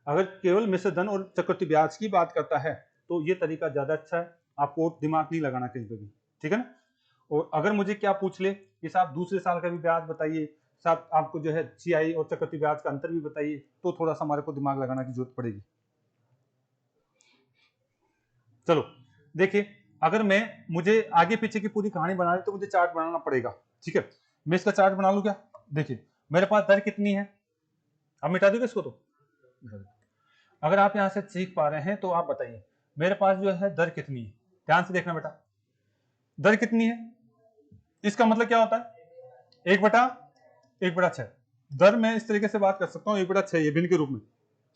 अगर केवल मिश्र धन और चक्रवृद्धि ब्याज की बात करता है तो ये तरीका ज्यादा अच्छा है, आपको दिमाग नहीं लगाना कहीं पे भी, ठीक है ना। और अगर मुझे क्या पूछ ले कि साहब दूसरे साल का भी ब्याज बताइए, साथ आपको जो है CI और चक्रवृद्धि ब्याज का अंतर भी बताइए, तो थोड़ा सा हमारे को दिमाग लगाना की जरूरत पड़ेगी। चलो देखिए, अगर मुझे आगे पीछे की पूरी कहानी बनानी तो मुझे चार्ट बनाना पड़ेगा, ठीक है। मैं इसका चार्ट बना लूं क्या? देखिए मेरे पास दर कितनी है, अब मिटा दूंगा इसको। तो अगर आप यहां से सीख पा रहे हैं तो आप बताइए मेरे पास जो है दर कितनी है। ध्यान से देखना बेटा, दर कितनी है, इसका मतलब क्या होता है 1/6। दर मैं इस तरीके से बात कर सकता हूँ 1/6 ये भिन्न के रूप में।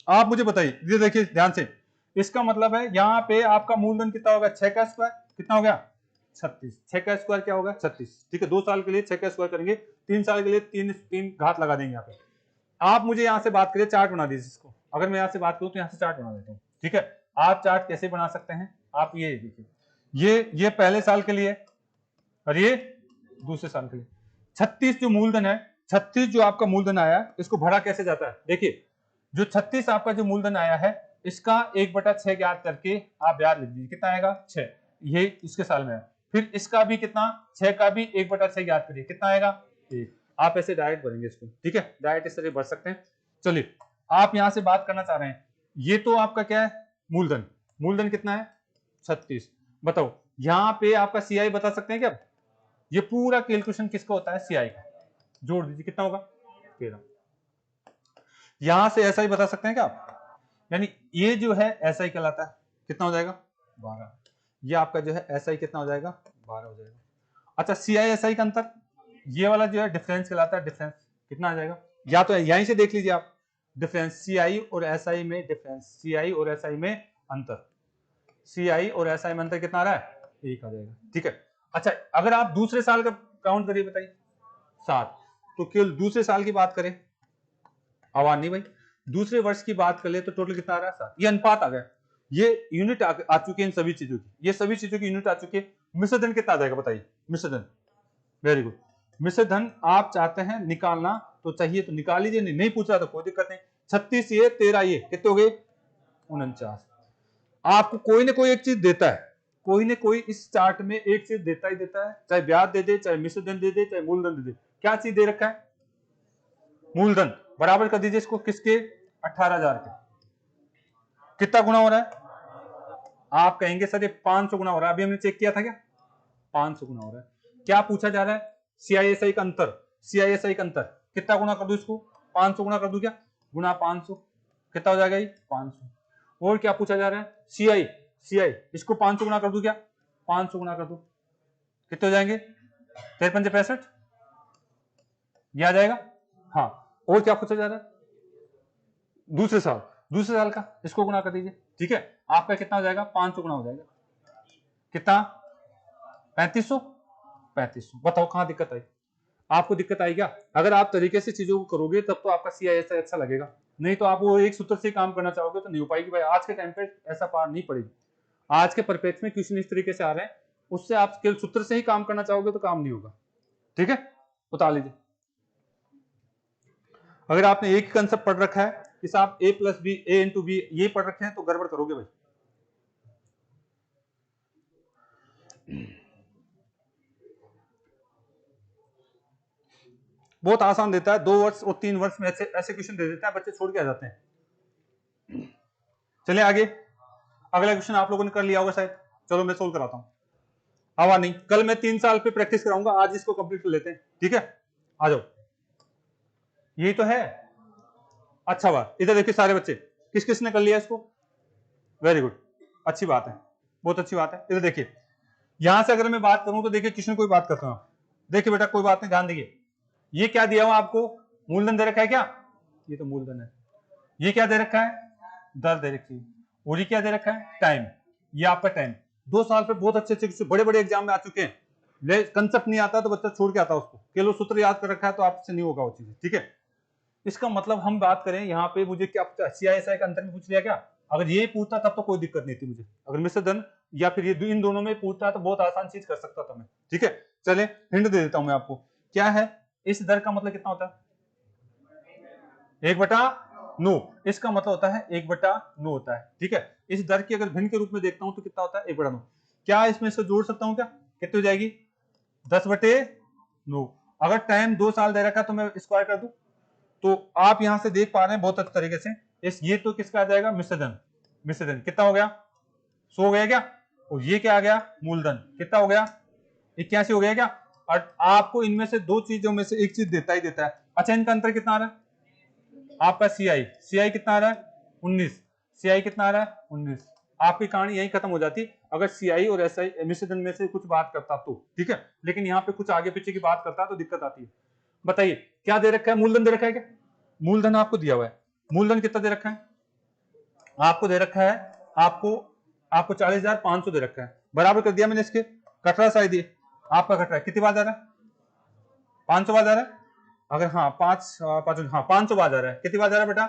आप मुझे बताइए, ये देखिए ध्यान से, इसका मतलब है यहाँ पे आपका मूलधन कितना होगा 6 का स्क्वायर, कितना हो गया 36। 6 का स्क्वायर क्या होगा 36, ठीक है। 2 साल के लिए 6 का स्क्वायर करेंगे, 3 साल के लिए तीन घात लगा देंगे यहाँ पे। आप मुझे यहाँ से बात करिए, चार्ट बना दीजिए इसको। अगर मैं यहाँ से बात करूँ तो यहाँ से चार्ट बना देता हूँ, ठीक है। आप चार्ट कैसे बना सकते हैं, आप ये देखिए, ये पहले साल के लिए और ये दूसरे साल के लिए। 36 जो मूलधन है, 36 जो आपका मूलधन आया है, इसको भरा कैसे जाता है। देखिए जो 36 आपका जो मूलधन आया है, इसका 1/6 ज्ञात करके आप ब्याज लिख दीजिए, कितना आएगा 6। ये इसके साल में है। फिर इसका भी कितना 6 का भी 1/6 ज्ञात करिए, कितना आएगा 1। आप ऐसे डायरेक्ट भरेंगे इसको, ठीक है, डायरेक्ट इस तरह भर सकते हैं। चलिए आप यहां से बात करना चाह रहे हैं, ये तो आपका क्या है मूलधन, मूलधन कितना है 36। बताओ यहाँ पे आपका CI बता सकते हैं क्या? ये पूरा कैलकुलेशन किसका होता है CI का, जोड़ दीजिए कितना होगा 13। यहां से SI बता सकते हैं क्या आप? यानी ये जो है SI कहलाता है, कितना हो जाएगा 12। ये आपका जो है SI कितना हो जाएगा 12 हो जाएगा। अच्छा CI SI का अंतर, ये वाला जो है डिफरेंस कहलाता है, डिफरेंस कितना आ जाएगा, या तो यहीं से देख लीजिए आप, डिफरेंस CI और SI में डिफरेंस, CI और SI में अंतर, CI और SI में अंतर कितना आ रहा है 1 आ जाएगा, ठीक है। अच्छा अगर आप दूसरे साल का काउंट करिए, बताइए 7, तो केवल दूसरे साल की बात करें, आवाज नहीं भाई, दूसरे वर्ष की बात कर ले तो टोटल कितना आ रहा है 7। ये अनुपात आ गया, ये यूनिट आ चुके हैं इन सभी चीजों की, ये सभी चीजों की यूनिट आ चुकी है। मिश्र धन कितना आ जाएगा बताइए, मिश्र धन, वेरी गुड। मिश्र धन आप चाहते हैं निकालना तो चाहिए तो निकाल लीजिए, नहीं पूछ रहा तो कोई दिक्कत नहीं। 36 ये 13 ये कितने हो गए 49। आपको कोई ना कोई एक चीज देता है, कोई ना कोई इस चार्ट में एक चीज देता ही देता है, चाहे ब्याज दे दे, चाहे मिश्र धन दे दे, चाहे मूलधन दे दे। क्या चीज दे रखा है मूलधन, बराबर कर दीजिए इसको किसके 18,000 के। कितना गुना हो रहा है, आप कहेंगे सर ये 500 गुना हो रहा है, अभी हमने चेक किया था क्या 500 गुना हो रहा है। क्या पूछा जा रहा है CISI का अंतर, CISI का अंतर कितना गुना कर दूं इसको 500 गुना कर दूं क्या, गुना 500 कितना हो जाएगा ये 500। और क्या पूछा जा रहा है CI इसको 500 गुना कर दूं क्या, 500 गुना कर दूं कितने हो जाएंगे 53 65, ये आ जाएगा। हाँ और क्या पूछा जा रहा है दूसरे साल का, इसको गुना कर दीजिए, ठीक है। आपका कितना हो जाएगा 500 गुना हो जाएगा, कितना 3500। बताओ कहां दिक्कत आई, आपको दिक्कत आई क्या? अगर आप तरीके से चीजों को करोगे तब तो आपका CISI अच्छा लगेगा, नहीं तो आप वो एक सूत्र से काम करना चाहोगे तो नहीं हो पाएगी भाई। आज के टाइम पे ऐसा पार नहीं पड़ेगी, आज के परिप्रेक्ष्य में क्वेश्चन इस तरीके से आ रहे हैं, उससे आप केवल सूत्र से ही काम करना चाहोगे तो काम नहीं होगा, ठीक है। उतार लीजिए। अगर आपने एक कंसेप्ट पढ़ रखा है कि साहब A + B ये पढ़ रखे हैं तो गड़बड़ करोगे भाई। बहुत आसान देता है, 2 वर्ष और 3 वर्ष में ऐसे क्वेश्चन दे देते हैं, बच्चे छोड़ के आ जाते हैं। चलिए आगे, अगला क्वेश्चन आप लोगों ने कर लिया होगा शायद, चलो मैं सोल्व कराता हूं। आवा नहीं, कल मैं 3 साल पे प्रैक्टिस कराऊंगा, आज इसको कंप्लीट कर लेते हैं, ठीक है। आ जाओ, यही तो है। अच्छा बात, इधर देखिए सारे बच्चे, किस किसने कर लिया इसको, वेरी गुड, अच्छी बात है, बहुत अच्छी बात है। इधर देखिए, यहां से अगर मैं बात करूं तो देखिए किसने कोई बात करता हूं, देखिए बेटा कोई बात नहीं, ध्यान दीजिए। ये क्या दिया हुआ आपको, मूलधन दे रखा है क्या, ये तो मूलधन है। ये क्या दे रखा है, दर दे रखी है। और ये क्या दे रखा है, टाइम, ये आपका टाइम। 2 साल पे बहुत अच्छे अच्छे बड़े बड़े एग्जाम में आ चुके हैं, कंसेप्ट नहीं आता तो बच्चा छोड़ के आता है उसको, केवल सूत्र याद कर रखा है तो आपसे नहीं होगा वो चीज, ठीक है। इसका मतलब हम बात करें यहाँ पे मुझे क्या पूछा, CISI का अंतर में पूछ लिया क्या? अगर ये पूछता तब तो कोई दिक्कत नहीं थी मुझे, अगर मिश्र धन या फिर ये इन दोनों में पूछता तो बहुत आसान चीज कर सकता था मैं। ठीक है, चले हिंट दे देता हूं मैं आपको, क्या है इस दर का मतलब कितना होता है? 1/9। इसका मतलब होता है 1/9 होता है। ठीक है, इस दर की अगर भिन्न के रूप में देखता हूं तो कितना होता है? 1/9। क्या इसमें से जोड़ सकता हूं क्या? कितनी हो जाएगी? 10/9। अगर टाइम 2 साल दे रखा है तो मैं स्क्वायर कर दूं, तो आप यहां से देख पा रहे हैं बहुत अच्छे तरीके से, इस ये तो किसका आ जाएगा? मिश्र धन। मिश्र धन कितना हो गया? 100 हो गया क्या? और ये क्या आ गया? मूलधन कितना हो गया? 81 हो गया क्या? और आपको इनमें से दो चीजों में से एक चीज देता ही देता है। अच्छा, इनका अंतर कितना आ रहा है? आपका CI कितना आ रहा है? 19। CI कितना आ रहा है? 19। आपकी कहानी यही खत्म हो जाती अगर CI और SI मिश्र धन में से कुछ बात करता तो। ठीक है, लेकिन यहाँ पे कुछ आगे पीछे की बात करता तो दिक्कत आती है। बताइए क्या दे रखा है? मूलधन दे रखा है क्या? मूलधन आपको दिया हुआ है। मूलधन कितना दे रखा है? आपको दे रखा है, आपको 40,500 दे रखा है। बराबर कर दिया मैंने इसके, कट रहा शायद ये आपका कट रहा है। कितनी बार जा रहा है? 500 बार जा रहा है। अगर हाँ 500 बार जा रहा है। कितनी बार जा रहा है बेटा?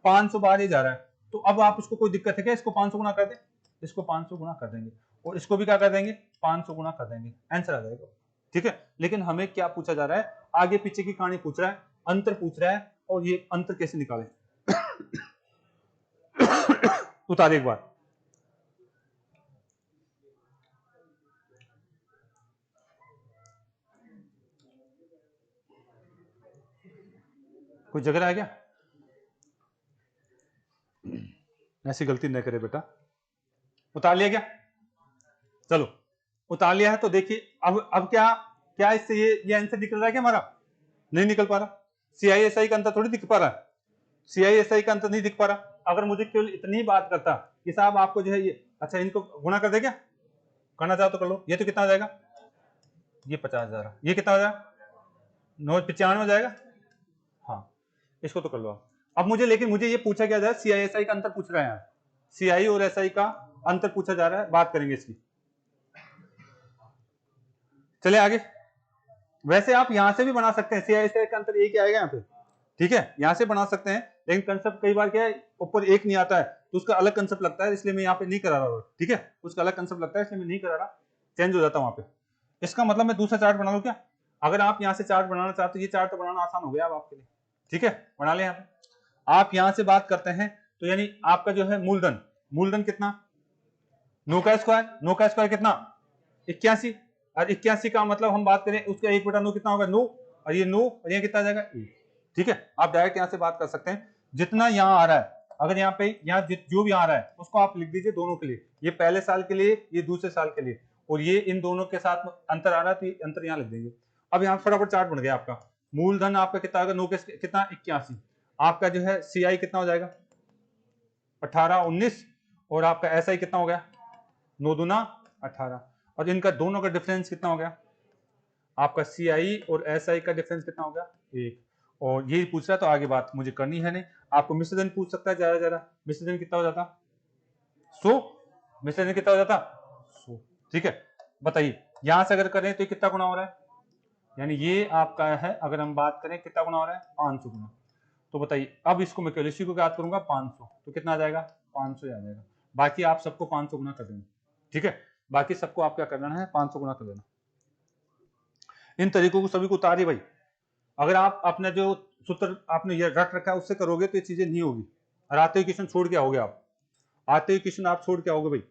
500 बार ही जा रहा है। तो अब आप इसको कोई दिक्कत है क्या? इसको 500 गुना कर दें, इसको 500 गुना कर देंगे और इसको भी क्या कर देंगे? 500 गुना कर देंगे, आंसर आ जाएगा। ठीक है, लेकिन हमें क्या पूछा जा रहा है? आगे पीछे की कहानी पूछ रहा है, अंतर पूछ रहा है, और ये अंतर कैसे निकाले? उतारे एक बार। कोई जगह रहा है क्या? ऐसी गलती न करे बेटा। उतार लिया क्या? चलो उतार लिया है तो देखिए अब क्या क्या इससे ये आंसर निकल रहा है क्या हमारा? नहीं निकल पा रहा। CISI का अंतर थोड़ी दिख पा रहा है, CISI का अंतर नहीं दिख पा रहा। अगर मुझे केवल इतनी बात करता कि साहब आपको जो है ये, अच्छा इनको गुणा कर दे क्या? करना चाहो तो कर लो। ये तो कितना हो जाएगा? ये 50,000। ये कितना हो जाएगा? 995 हो जाएगा। हाँ, इसको तो कर लो आप। अब मुझे, लेकिन मुझे ये पूछा क्या जाए? CISI का अंतर पूछ रहा है यहाँ, CI और SI का अंतर पूछा जा रहा है, बात करेंगे इसकी। चले आगे। वैसे आप यहां से भी बना सकते हैं, CISI का अंतर एक ही आएगा यहाँ पे। ठीक है, यहां से बना सकते हैं, लेकिन कंसेप्ट कई बार क्या है, ऊपर एक नहीं आता है तो उसका अलग कंसेप्ट लगता है, इसलिए मैं यहाँ पे नहीं करा रहा। ठीक है, उसका अलग कंसेप्ट लगता है इसलिए मैं नहीं करा रहा, चेंज हो जाता वहां पे। इसका मतलब मैं दूसरा चार्ट बना लूं क्या? अगर आप यहाँ से चार्ट बनाना चाहते हो, ये चार्ट तो बनाना आसान हो गया अब आपके लिए। ठीक है, बना ले। यहाँ पे आप यहां से बात करते हैं तो यानी आपका जो है मूलधन, मूलधन कितना? 9 का स्क्वायर। 9 का स्क्वायर कितना? 81। और 81 का मतलब हम बात करें उसका 1/9 कितना होगा? 9। और ये 9 और ये कितना आ जाएगा? 1। ठीक है, आप डायरेक्ट यहां से बात कर सकते हैं। जितना यहाँ आ रहा है, अगर यहाँ पे यहाँ जो भी आ रहा है उसको आप लिख दीजिए दोनों के लिए, ये पहले साल के लिए, ये दूसरे साल के लिए, और ये इन दोनों के साथ अंतर आ रहा है तो ये अंतर यहाँ लिख देंगे। अब यहाँ फटाफट चार्ट बन गया आपका। मूलधन आपका कितना होगा? 9 के कितना? 81। आपका जो है CI कितना हो जाएगा? 18, 19। और आपका SI कितना हो गया? 9 दूना 18। और इनका दोनों का डिफरेंस कितना हो गया? आपका CI और SI का डिफरेंस कितना हो गया? 1। और ये पूछ रहा है तो आगे बात मुझे करनी है नहीं। आपको मिश्रधन पूछ सकता है ज्यादा ज्यादा। मिश्रधन कितना हो जाता? 100। मिश्रधन कितना हो जाता? 100। ठीक है, बताइए यहां से अगर करें तो कितना गुना हो रहा है? यानी ये आपका है, अगर हम बात करें कितना गुना हो रहा है? 500 गुना। तो बताइए, अब इसको मैं इसी को याद करूंगा 500, तो कितना आ जाएगा? 500 आ जाएगा। बाकी आप सबको 500 गुना कर देना। ठीक है, बाकी सबको आप क्या करना है? 500 गुना कर देना। इन तरीकों को सभी को उतारिए भाई। अगर आप अपना जो सूत्र आपने ये रट रखा है उससे करोगे तो ये चीजें नहीं होगी। और आते हुए क्वेश्चन छोड़ के आओगे आप, आते हुए क्वेश्चन आप छोड़ के आओगे भाई।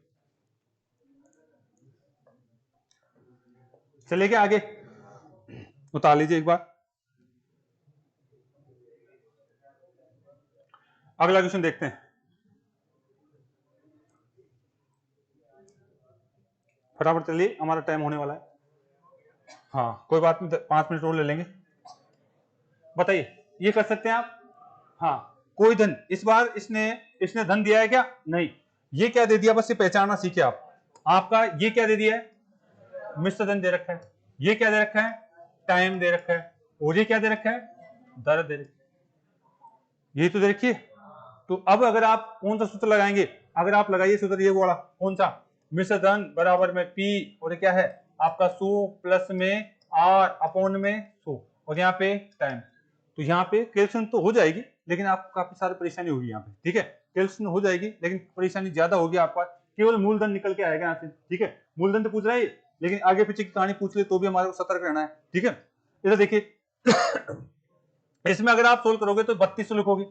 चलेगा आगे, उतार लीजिए एक बार। अगला क्वेश्चन देखते हैं, फटाफट चलिए, हमारा टाइम होने वाला है। हाँ कोई बात नहीं, 5 मिनट और ले लेंगे। बताइए ये कर सकते हैं आप? हाँ, कोई धन, इस बार इसने इसने धन दिया है क्या? नहीं। ये क्या दे दिया? बस ये पहचानना सीखे आप। आपका ये क्या दे दिया है? मिश्र धन दे रखा है। ये क्या दे रखा है? टाइम दे रखा है। और ये क्या दे रखा है? दर दे रखी है। ये तो देखिए, तो अब अगर आप कौन सा सूत्र लगाएंगे? अगर आप लगाइए सूत्र ये वाला, कौन सा? मिश्र धन बराबर में P, और क्या है आपका 100 प्लस में R अपॉन में 100, और यहाँ पे टाइम। तो यहाँ पे कैलकुलेशन तो हो जाएगी, लेकिन आपको काफी सारी परेशानी होगी यहाँ पे, ठीक है। कैलकुलेशन हो जाएगी लेकिन परेशानी ज्यादा होगी आपका, केवल मूलधन निकल के आएगा यहाँ से, ठीक है। मूलधन तो पूछ रहा है, लेकिन आगे पीछे की कहानी पूछ ले तो भी हमारे को सतर्क रहना है, ठीक है। इधर देखिए इसमें अगर आप सोल्व करोगे तो 3200 लिखोगे,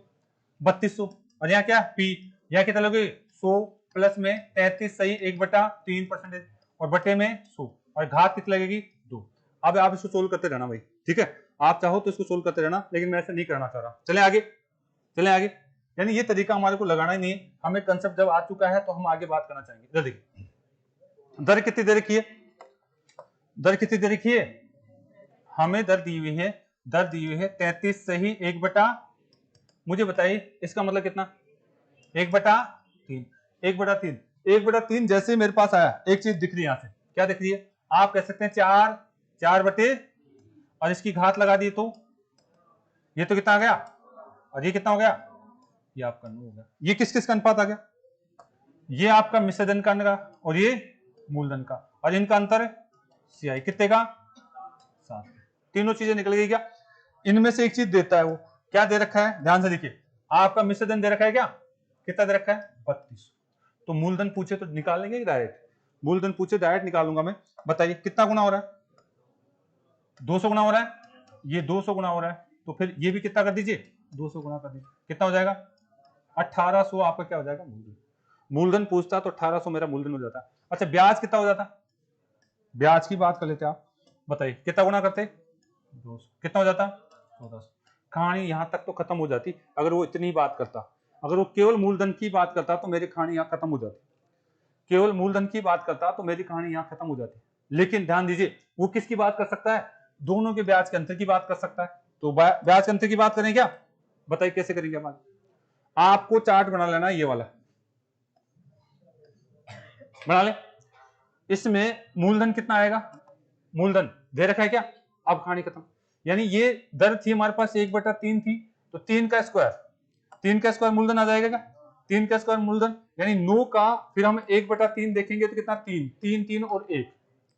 3200, और यहाँ क्या पी, यहाँ कितना लोगे 100 प्लस में 33 सही 1/3%, और बटे में 100, और घात कितनी लगेगी 2। अब आप इसको सोल्व करते रहना भाई, ठीक है। आप चाहो तो इसको सोल्व करते रहना, लेकिन मैं ऐसा नहीं करना चाह रहा। चले आगे, चले आगे। यानी ये तरीका हमारे को लगाना ही नहीं है, हमें कंसेप्ट जब आ चुका है तो हम आगे बात करना चाहेंगे। इधर देखिए दर कितनी दे रखी है, दर कितनी दे रखी है, हमें दर दी हुई है, दर दी हुई है 33 सही 1/, मुझे बताइए इसका मतलब कितना, 1/3, 1/3, 1/3 जैसे मेरे पास आया एक चीज दिख रही है यहाँ से, क्या दिख रही है, आप कह सकते हैं 4 बटे, और इसकी घात लगा दी तो ये तो कितना आ गया, और ये कितना हो गया, ये आपका 9 हो गया। ये किस किस का अनुपात आ गया, ये आपका मिश्रधन का और ये मूलधन का, और इनका अंतर CI कितने का 7। तीनों चीजें निकल गई क्या। इनमें से एक चीज देता है, वो क्या दे रखा है, ध्यान से देखिए, आपका मिश्रधन दे रखा है क्या, कितना दे रखा है 32। तो मूलधन पूछे तो निकाल लेंगे डायरेक्ट, मूलधन पूछे डायरेक्ट निकालूंगा मैं। बताइए कितना गुना हो रहा है, 200 गुना हो रहा है, ये 200 गुना हो रहा है, तो फिर ये भी कितना कर दीजिए 200 गुना कर दीजिए, कितना हो जाएगा 1800 आपका क्या हो जाएगा मूलधन। मूलधन पूछता तो 1800 मेरा मूलधन हो जाता। अच्छा ब्याज कितना हो जाता, ब्याज की बात कर लेते आप, बताइए कितना गुना करते 200, कितना हो जाता 1400। कहानी यहां तक तो खत्म हो जाती अगर वो इतनी बात करता, अगर वो केवल मूलधन की बात करता तो मेरी कहानी यहां खत्म हो जाती, केवल मूलधन की बात करता तो मेरी कहानी यहां खत्म हो जाती। लेकिन ध्यान दीजिए वो किसकी बात कर सकता है, दोनों के ब्याज के अंतर की बात कर सकता है। तो ब्याज के अंतर की बात करें क्या, बताइए कैसे करेंगे बात। आपको चार्ट बना लेना है, ये वाला बना ले, इसमें मूलधन कितना आएगा, मूलधन दे रखा है क्या, अब कहानी खत्म। यानी ये दर थी हमारे पास 1/3 थी, तो 3 का स्क्वायर, 3 का स्क्वायर मूलधन आ जाएगा क्या, 3 का स्क्वायर मूलधन, यानी 9 का फिर हम 1/3 देखेंगे तो कितना 3, 3 3 और 1,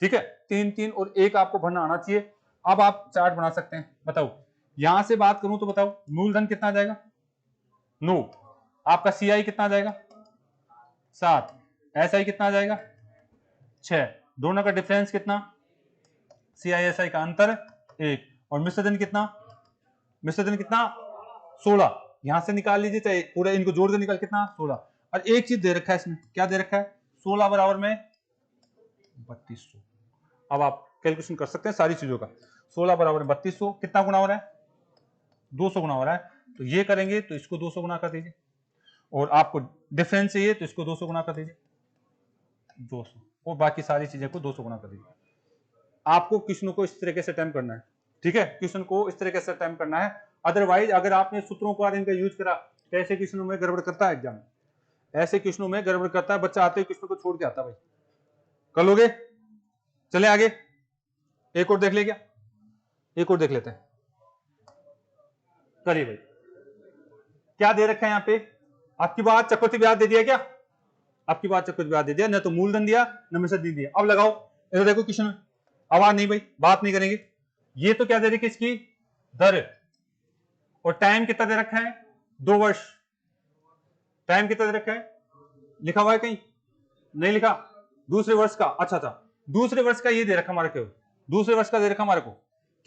ठीक है, 3 3 और 1 आपको भरना आना चाहिए। अब आप चार्ट बना सकते हैं, बताओ यहां से बात करूं तो बताओ मूलधन कितना आ जाएगा 9, आपका CI कितना आ जाएगा 7, SI कितना आ जाएगा 6, दोनों का डिफरेंस कितना, CI/SI का अंतर 1, और मिश्रधन कितना, मिश्रधन कितना 16, यहां से निकाल लीजिए चाहे पूरा इनको जोड़ कर निकाल, कितना 16। और एक चीज दे रखा है इसमें, क्या दे रखा है 16 बराबर में 3200। अब आप कैलकुलेशन कर सकते हैं सारी चीजों का, 16 बराबर 3200 कितना गुना हो रहा है 200 गुना हो रहा है, तो ये करेंगे तो इसको 200 गुना कर दीजिए, और आपको डिफरेंस चाहिए तो इसको 200 गुना कर दीजिए 200, और बाकी सारी चीजें को 200 गुना कर दीजिए। आपको क्वेश्चन को इस तरीके से अटेम्प्ट करना है, ठीक है, क्वेश्चन को इस तरीके से अटेम्प्ट करना है। अदरवाइज अगर आपने सूत्रों को इनका यूज करा तो ऐसे क्वेश्चनों में गड़बड़ करता है एग्जाम, ऐसे क्वेश्चनों में गड़बड़ करता है, बच्चा आते ही क्वेश्चन को छोड़ के आता भाई। कर लोगे, चले आगे, एक और देख ले क्या, एक और देख लेते हैं, करिए भाई। क्या दे रखा है यहाँ पे, आपकी बात चक्रवृद्धि ब्याज दे दिया क्या, आपकी बात चक्रवृद्धि ब्याज दे दिया, न तो मूलधन दिया न मिश्रधन दिया। अब लगाओ, इधर देखो क्वेश्चन में, आवाज नहीं भाई, बात नहीं करेंगे। ये तो क्या दे रखी इसकी दर, और टाइम कितना दे रखा है 2 वर्ष, टाइम कितना दे रखा है, लिखा हुआ है कहीं, नहीं लिखा, दूसरे वर्ष का, अच्छा अच्छा दूसरे वर्ष का ये दे रखा हमारे को, दूसरे वर्ष का दे रखा हमारे को,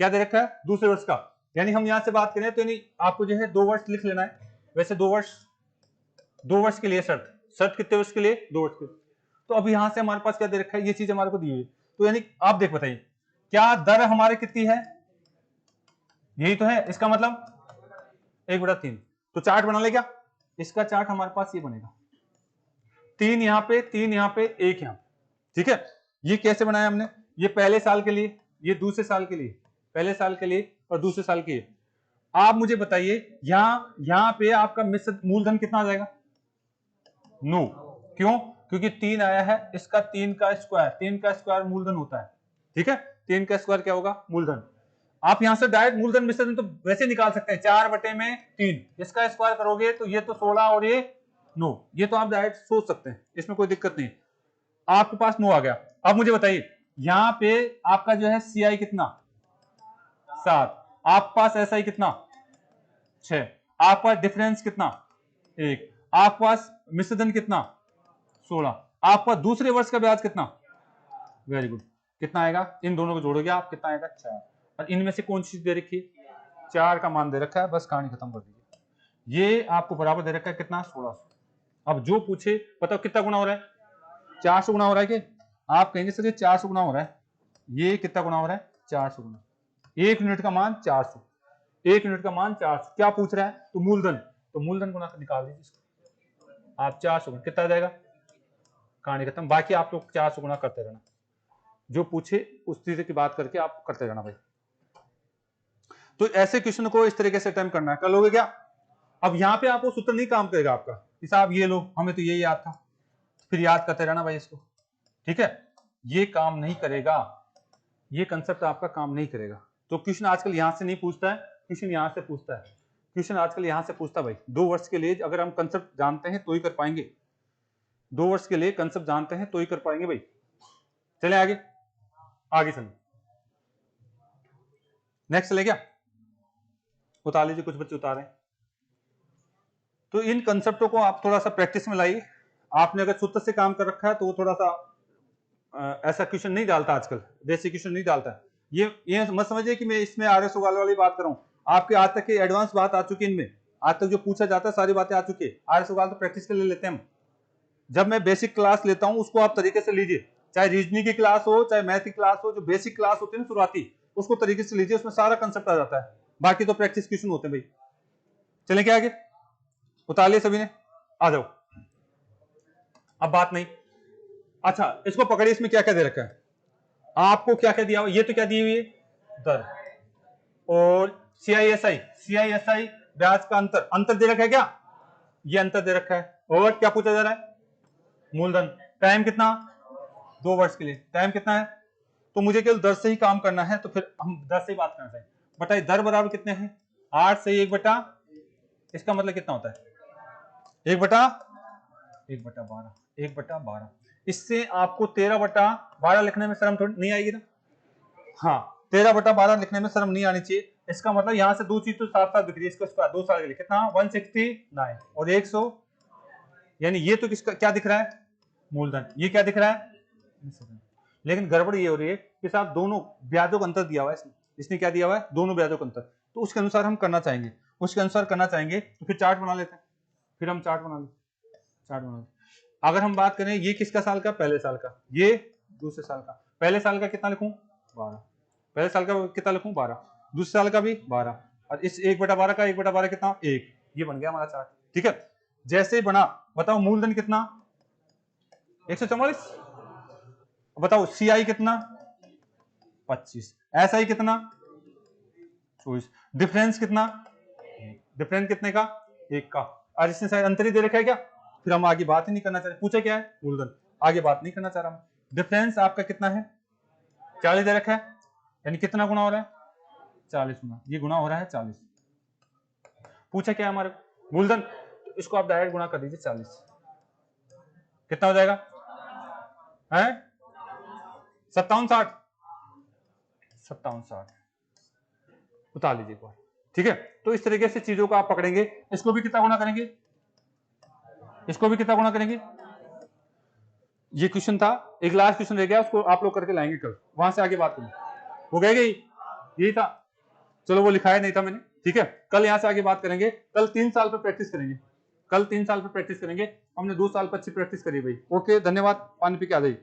क्या दे रखा है दूसरे वर्ष का, यानी हम यहां से बात करें तो यानी आपको जो है 2 वर्ष लिख लेना है। वैसे 2 वर्ष के लिए शर्त, शर्त कितने वर्ष के लिए 2 वर्ष के। तो अब यहां से हमारे पास क्या दे रखा है, ये चीज हमारे को दी है, तो यानी आप देख बताइए क्या दर हमारे कितनी है, यही तो है, इसका मतलब 1/3। तो चार्ट बना ले क्या, इसका चार्ट हमारे पास ये बनेगा, 3 यहां पे, 3 यहां पे, 1 यहां पे, ठीक है। ये कैसे बनाया हमने, ये पहले साल के लिए, ये दूसरे साल के लिए, पहले साल के लिए और दूसरे साल के लिए। आप मुझे बताइए यहां पे आपका मिश्र मूलधन कितना आ जाएगा 9, क्यों, क्योंकि 3 आया है, इसका 3 का स्क्वायर, 3 का स्क्वायर मूलधन होता है, ठीक है, 3 का स्क्वायर क्या होगा मूलधन। आप यहां से डायरेक्ट मूलधन मिश्रधन तो वैसे निकाल सकते हैं, 4/3, इसका स्क्वायर करोगे तो ये तो 16 और ये 9, ये तो आप डायरेक्ट सोच सकते हैं, इसमें कोई दिक्कत नहीं। आपके पास 9 आ गया। अब मुझे बताइए यहां पे आपका जो है CI कितना 7, आपके पास SI कितना 6, आपके पास डिफरेंस कितना 1, आपके पास मिश्रधन कितना 16, आपके पास दूसरे वर्ष का ब्याज कितना, वेरी गुड, कितना आएगा, इन दोनों को जोड़ोगे आप कितना आएगा 4, और इनमें से कौन सी चीज दे रखी है, 4 का मान दे रखा है, बस कहानी खत्म कर दीजिए। ये आपको बराबर दे रखा है कितना 1600। अब जो पूछे बताओ कितना गुना हो रहा है, 400 गुना हो रहा है कि आप कहेंगे सर ये 400 गुना हो रहा है, ये कितना गुना हो रहा है 400 गुना, 1 यूनिट का मान 400, 1 यूनिट का मान 400, क्या पूछ रहा है तो मूलधन, तो मूलधन गुना निकाल दीजिए इसको आप 400 गुना, कितना आ जाएगा, कहानी खत्म। बाकी आप लोग 400 गुना करते रहना, जो पूछे उस चीज की बात करके आप करते रहना भाई। तो ऐसे क्वेश्चन को इस तरीके से अटेम्प्ट करना है, कर लोगे क्या। अब यहाँ पे आपको सूत्र नहीं काम करेगा आपका कि साहब ये लो हमें तो ये याद था, फिर याद करते रहना भाई इसको, ठीक है, ये काम नहीं करेगा, ये कंसेप्ट आपका काम नहीं करेगा। तो क्वेश्चन आजकल यहां से नहीं पूछता है, क्वेश्चन यहां से पूछता है, क्वेश्चन आजकल यहां से पूछता है भाई। 2 वर्ष के लिए अगर हम कंसेप्ट जानते हैं तो ही कर पाएंगे, 2 वर्ष के लिए कंसेप्ट जानते हैं तो ही कर पाएंगे भाई। चले आगे, आगे चलें, नेक्स्ट चले क्या, उतार लीजिए, कुछ बच्चे उतारें। तो इन कंसेप्टों को आप थोड़ा सा प्रैक्टिस में लाइए। आपने अगर सूत्र से काम कर रखा है तो वो थोड़ा सा ऐसा क्वेश्चन नहीं डालता आजकल, बेसिक क्वेश्चन नहीं डालता। ये मत समझिए कि मैं इसमें आर्य सवाल वाली बात कर रहा हूँ, आपके आज तक की एडवांस बात आ चुकी है, इनमें आज तक जो पूछा जाता है सारी बातें आ चुकी है। आर्य सवाल तो प्रैक्टिस के लिए लेते हैं हम, जब मैं बेसिक क्लास लेता हूँ उसको आप तरीके से लीजिए, चाहे रीजनिंग की क्लास हो चाहे मैथ की क्लास हो, जो बेसिक क्लास होती है ना शुरुआती, उसको तरीके से लीजिए, उसमें सारा कंसेप्ट आ जाता है, बाकी तो प्रैक्टिस क्वेश्चन होते हैं भाई। चले क्या आगे, उतार लिए सभी ने, आ जाओ, अब बात नहीं। अच्छा इसको पकड़िए, इसमें क्या क्या दे रखा है आपको, क्या क्या दिया हुआ, ये तो क्या दी हुई है दर, और सीआईएसआई ब्याज का अंतर, अंतर दे रखा है क्या, ये अंतर दे रखा है, और क्या पूछा जा रहा है मूलधन, टाइम कितना 2 वर्ष के लिए, टाइम कितना है, तो मुझे केवल दर से ही काम करना है, तो फिर हम दर से ही बात करना चाहिए। बताइए दर बराबर कितने हैं 8 से 1 बटा, इसका मतलब कितना होता है 1 बटा 12, 1 बटा 12, इससे आपको 13 बटा 12 लिखने में शर्म थोड़ी नहीं आएगी ना, हाँ 13 बटा 12 लिखने में शर्म नहीं आनी चाहिए। इसका मतलब यहां से 2 चीज तो साथ साथ दिख रही है, इसको स्क्वायर 2 साल के लिए कितना 169 और 100, यानी ये तो किसका क्या दिख रहा है मूलधन, ये क्या दिख रहा है, लेकिन गड़बड़ ये हो रही है कि साहब दोनों ब्याजों का अंतर दिया हुआ है, इसने क्या दिया हुआ है दोनों ब्याजों का अंतर, तो उसके अनुसार हम करना चाहेंगे, उसके अनुसार करना चाहेंगे तो फिर चार्ट बना लेते हैं, फिर हम चार्ट बना लेते। अगर हम बात करें ये किसका साल का, पहले साल का, ये दूसरे साल का, पहले साल का कितना लिखूं 12, पहले साल का कितना लिखूं 12, दूसरे साल का भी 12, और इस 1 बटा 12 का 1 बटा 12 कितना 1, ये बन गया हमारा चार्ट, ठीक है। जैसे बना, बताओ मूलधन कितना 144, बताओ सीआई कितना 25, एसआई कितना 24, डिफरेंस कितना, डिफरेंस कितने का 1 का, और इसने शायद अंतर ही दे रखा है क्या, फिर हम आगे बात ही नहीं करना चाह रहे, पूछा क्या है मूलधन, आगे बात नहीं करना चाह रहा हूं। डिफरेंस आपका कितना है 40 दे रखा है, यानी कितना गुना हो रहा है 40 गुना, ये गुना हो रहा है 40, पूछा क्या है हमारे मूलधन, तो इसको आप डायरेक्ट गुना कर दीजिए 40, कितना हो जाएगा है 57 60, उतार लीजिए एक बार, ठीक है। तो इस तरीके से चीजों को आप पकड़ेंगे, इसको भी कितना गुना करेंगे, इसको भी कितना गुना करेंगे, ये क्वेश्चन था, एक लास्ट क्वेश्चन रह गया, उसको आप लोग करके लाएंगे कल, वहां से आगे बात करेंगे, हो गई यही था, चलो वो लिखाया नहीं था मैंने, ठीक है। कल यहां से आगे बात करेंगे, कल 3 साल पर प्रैक्टिस करेंगे, कल 3 साल पर प्रैक्टिस करेंगे, हमने 2 साल पर अच्छी प्रैक्टिस करी भाई। ओके धन्यवाद, पानी पी के आ जाइए।